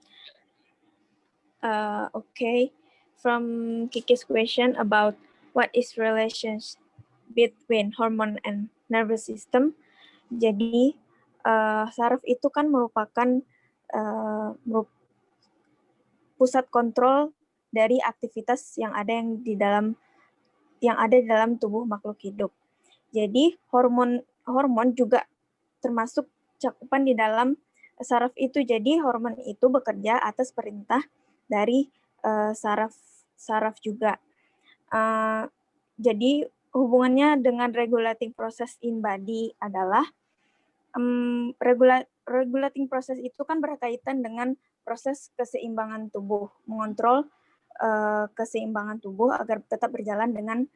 Okay. From Kiki's question about what is relations between hormone and nervous system. Jadi saraf itu kan merupakan pusat kontrol dari aktivitas yang ada di dalam tubuh makhluk hidup. Jadi hormon juga termasuk cakupan di dalam saraf itu. Jadi hormon itu bekerja atas perintah dari saraf juga. Jadi hubungannya dengan regulating process in body adalah regulating process itu kan berkaitan dengan proses keseimbangan tubuh, mengontrol keseimbangan tubuh agar tetap berjalan dengan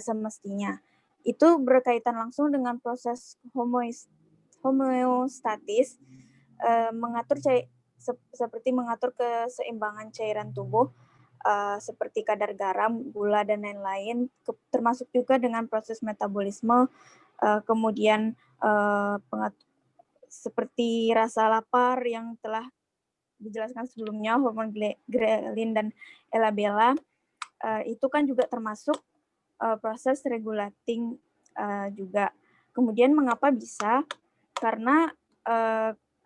semestinya. Itu berkaitan langsung dengan proses homeostatis, seperti mengatur keseimbangan cairan tubuh, seperti kadar garam, gula, dan lain-lain, termasuk juga dengan proses metabolisme, kemudian seperti rasa lapar yang telah dijelaskan sebelumnya, hormon ghrelin dan elabella, itu kan juga termasuk proses regulating juga. Kemudian mengapa bisa? Karena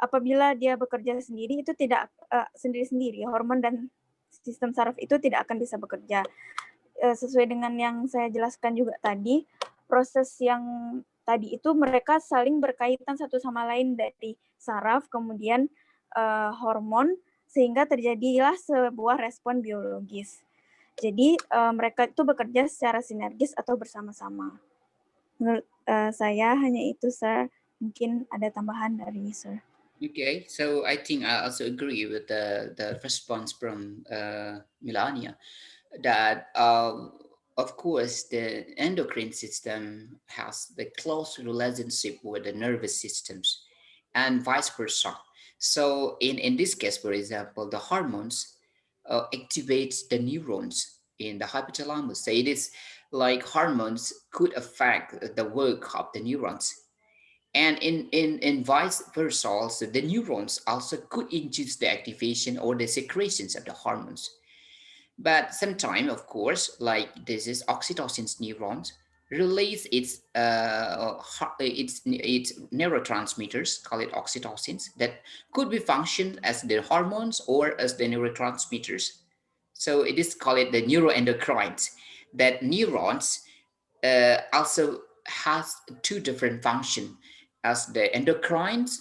apabila dia bekerja sendiri itu tidak sendiri-sendiri, hormon dan sistem saraf itu tidak akan bisa bekerja. Sesuai dengan yang saya jelaskan juga tadi, proses yang tadi itu mereka saling berkaitan satu sama lain dari saraf, kemudian hormon, sehingga terjadilah sebuah respon biologis. Jadi mereka itu bekerja secara sinergis atau bersama-sama. Menurut saya hanya itu, Sir. Mungkin ada tambahan dari Sir. Okay, so I think I also agree with the response from Melania that of course the endocrine system has the close relationship with the nervous systems and vice versa. So in this case, for example, the hormones activates the neurons in the hypothalamus. So it is like hormones could affect the work of the neurons, and in vice versa also the neurons also could induce the activation or the secretions of the hormones. But sometimes, of course, like this is oxytocin's neurons release its neurotransmitters, call it oxytocins, that could be functioned as the hormones or as the neurotransmitters. So it is called it the neuroendocrines. That neurons also has two different functions as the endocrines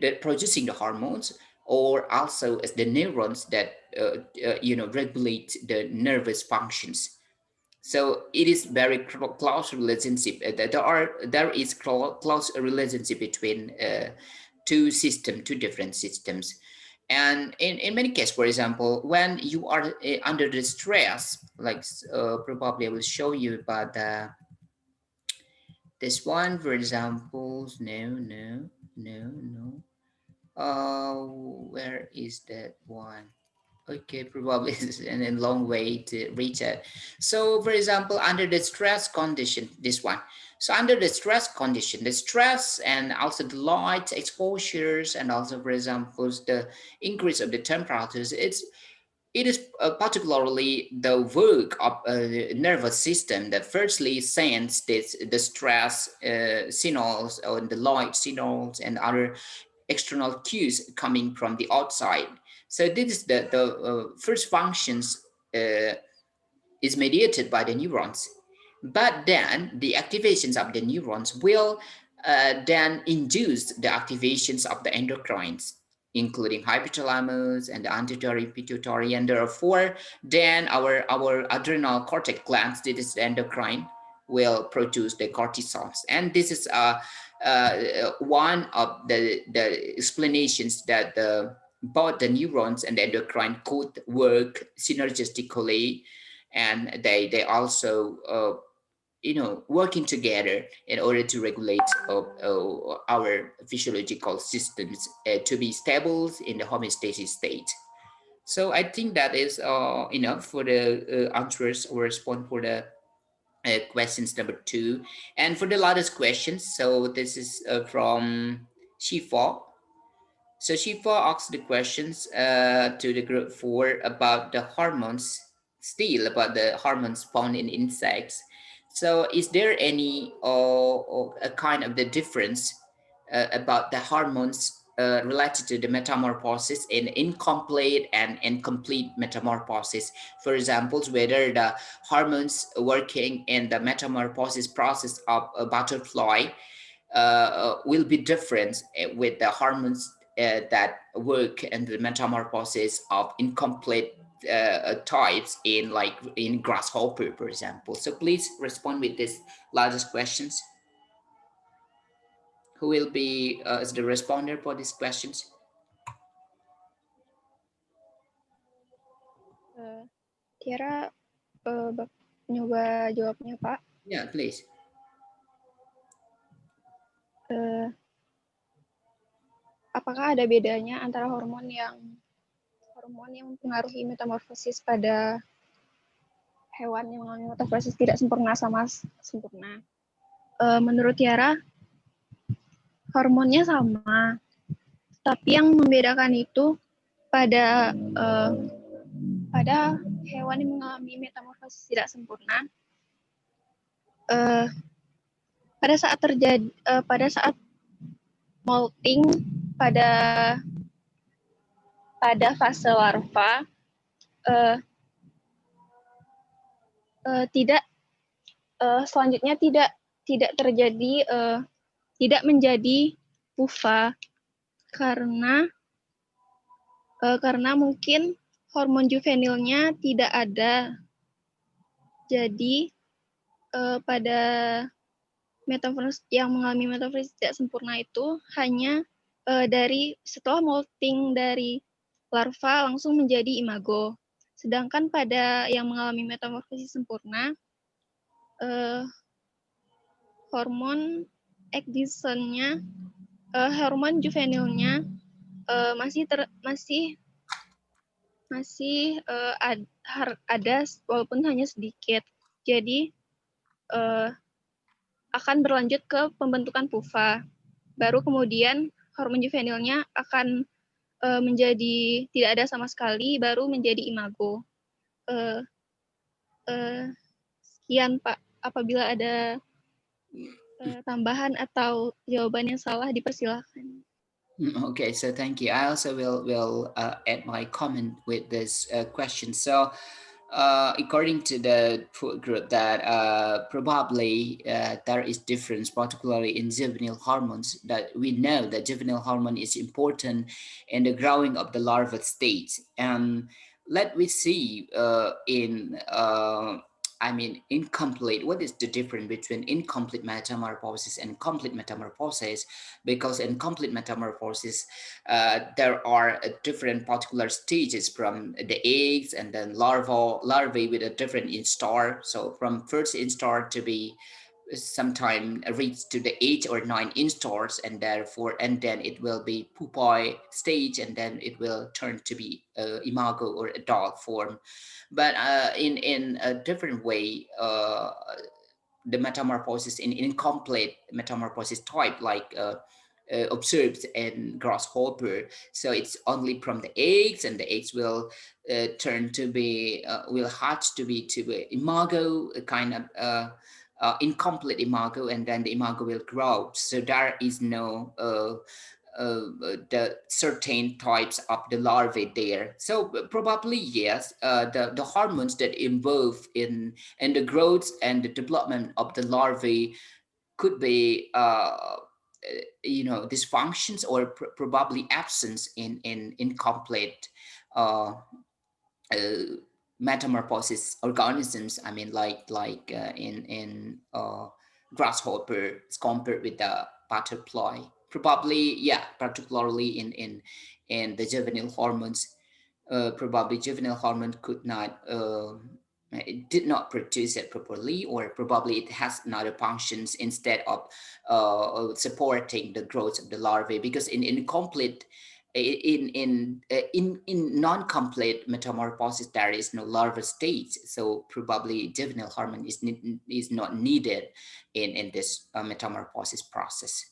that producing the hormones, or also as the neurons that regulate the nervous functions. So it is very close relationship. There is close relationship between two different systems. And in many cases, for example, when you are under the stress, like probably I will show you about this one, for example. No. Where is that one? Okay, probably it's a long way to reach it. So, for example, under the stress condition, this one. So, under the stress condition, the stress and also the light exposures, and also, for example, the increase of the temperatures, it is particularly the work of the nervous system that firstly sends the stress signals or the light signals and other external cues coming from the outside. So this is the first functions is mediated by the neurons. But then the activations of the neurons will then induce the activations of the endocrines, including hypothalamus and the anterior pituitary, and therefore then our adrenal cortex glands, this is the endocrine, will produce the cortisols. And this is one of the explanations that both the neurons and the endocrine could work synergistically, and they also working together in order to regulate our physiological systems to be stable in the homeostasis state. So I think that is enough for the answers or response for the questions number 2. And for the latest questions, so this is from Shifa. So Shifa asked the questions to the group 4 about the hormones, still about the hormones found in insects. So is there any a kind of the difference about the hormones related to the metamorphosis in incomplete and incomplete metamorphosis? For example, whether the hormones working in the metamorphosis process of a butterfly will be different with the hormones that work in the metamorphosis of incomplete types in grasshopper, for example. So please respond with this largest questions. Who will be as the responder for these questions? Tiara nyoba jawabnya, Pak. Yeah, please. Apakah ada bedanya antara hormon yang mempengaruhi metamorfosis pada hewan yang mengalami metamorfosis tidak sempurna sama sempurna? Menurut Tiara, hormonnya sama, tapi yang membedakan itu pada hewan yang mengalami metamorfosis tidak sempurna, pada saat molting pada fase larva, uh, tidak selanjutnya tidak terjadi tidak menjadi PUFA karena mungkin hormon juvenilnya tidak ada. Jadi pada metamorfosis yang mengalami metamorfosis tidak sempurna itu hanya dari setelah molting dari larva langsung menjadi imago. Sedangkan pada yang mengalami metamorfosis sempurna, hormon excisionnya, hormon juvenilnya masih ada walaupun hanya sedikit. Jadi akan berlanjut ke pembentukan pufa. Baru kemudian hormon juvenilnya akan menjadi tidak ada sama sekali, baru menjadi imago. Sekian Pak, apabila ada tambahan atau jawaban yang salah dipersilahkan. Okay, so thank you. I also will add my comment with this question. So, according to the group, that probably there is difference, particularly in juvenile hormones. That we know that juvenile hormone is important in the growing of the larval stage, and let we see incomplete. What is the difference between incomplete metamorphosis and complete metamorphosis? Because in complete metamorphosis, there are different particular stages from the eggs and then larvae with a different instar. So from first instar to be sometime reach to the 8 or 9 instars, and then it will be pupae stage, and then it will turn to be imago or adult form. But in a different way, the metamorphosis in incomplete metamorphosis type, like observed in grasshopper. So it's only from the eggs, and the eggs will turn to be will hatch to be imago, a kind of incomplete imago, and then the imago will grow. So there is no the certain types of the larvae there. So probably yes, the hormones that involve in the growth and the development of the larvae could be dysfunctions or probably absence in incomplete uh, metamorphosis organisms. I mean, like in grasshopper compared with the butterfly. Probably, yeah, particularly in the juvenile hormones. Probably juvenile hormone could not it did not produce it properly, or probably it has another functions instead of supporting the growth of the larvae, because in incomplete in non-complete metamorphosis there is no larval stage, so probably juvenile hormone is not needed in this metamorphosis process.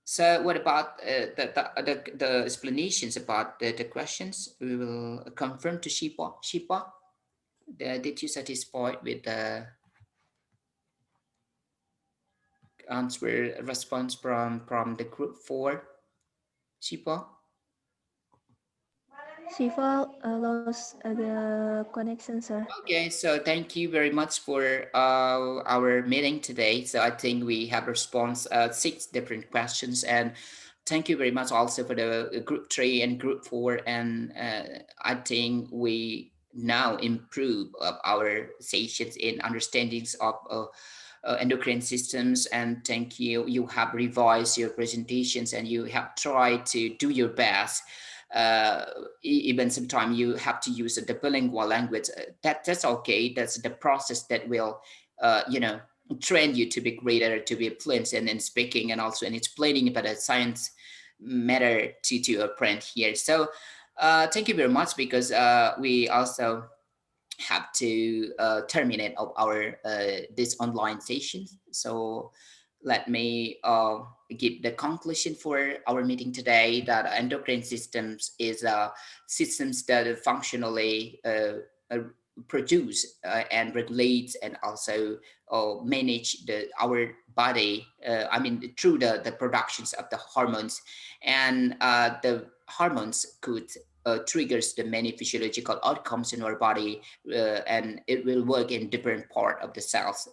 So what about the explanations about the questions? We will confirm to Shipa. Shipa, did you satisfied with the answer response from the group 4? Shipa? Shiva lost the connection, sir. Okay, so thank you very much for our meeting today. So I think we have response 6 different questions, and thank you very much also for the group 3 and group 4. And I think we now improve our sessions in understandings of endocrine systems. And thank you. You have revised your presentations, and you have tried to do your best. Even sometimes you have to use the bilingual language. That's okay. That's the process that will train you to be greater, to be fluent in speaking, and also in explaining about the science matter to a friend here. So thank you very much, because we also have to terminate of our this online session. So let me give the conclusion for our meeting today, that endocrine systems is systems that functionally produce and regulate, and also manage our body, through the productions of the hormones. And the hormones could triggers the many physiological outcomes in our body, and it will work in different part of the cells,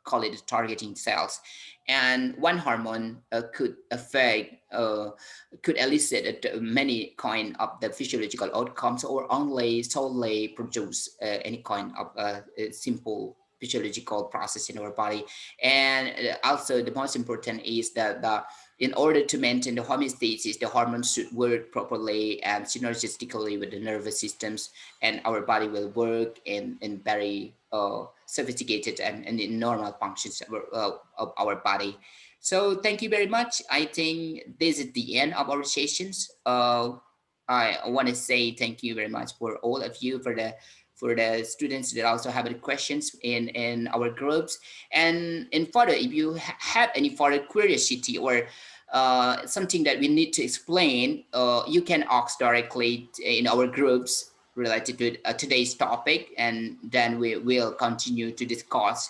call it targeting cells. And one hormone could affect, could elicit many kind of the physiological outcomes, or only solely produce any kind of simple physiological process in our body. And also the most important is that in order to maintain the homeostasis, the hormones should work properly and synergistically with the nervous systems, and our body will work in very sophisticated and in normal functions of our body. So thank you very much. I think this is the end of our sessions. I want to say thank you very much for all of you, for the students that also have any questions in our groups. And in further, if you have any further curiosity or something that we need to explain, you can ask directly in our groups related to today's topic, and then we will continue to discuss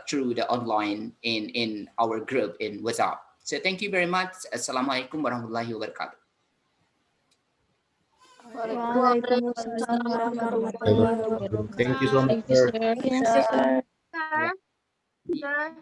through the online in our group in WhatsApp. So thank you very much. Assalamualaikum warahmatullahi wabarakatuh. Waalaikumsalam warahmatullahi wabarakatuh. Thank you so much, Thank you, sir. sir. Thank you, sir. Yeah. Sir.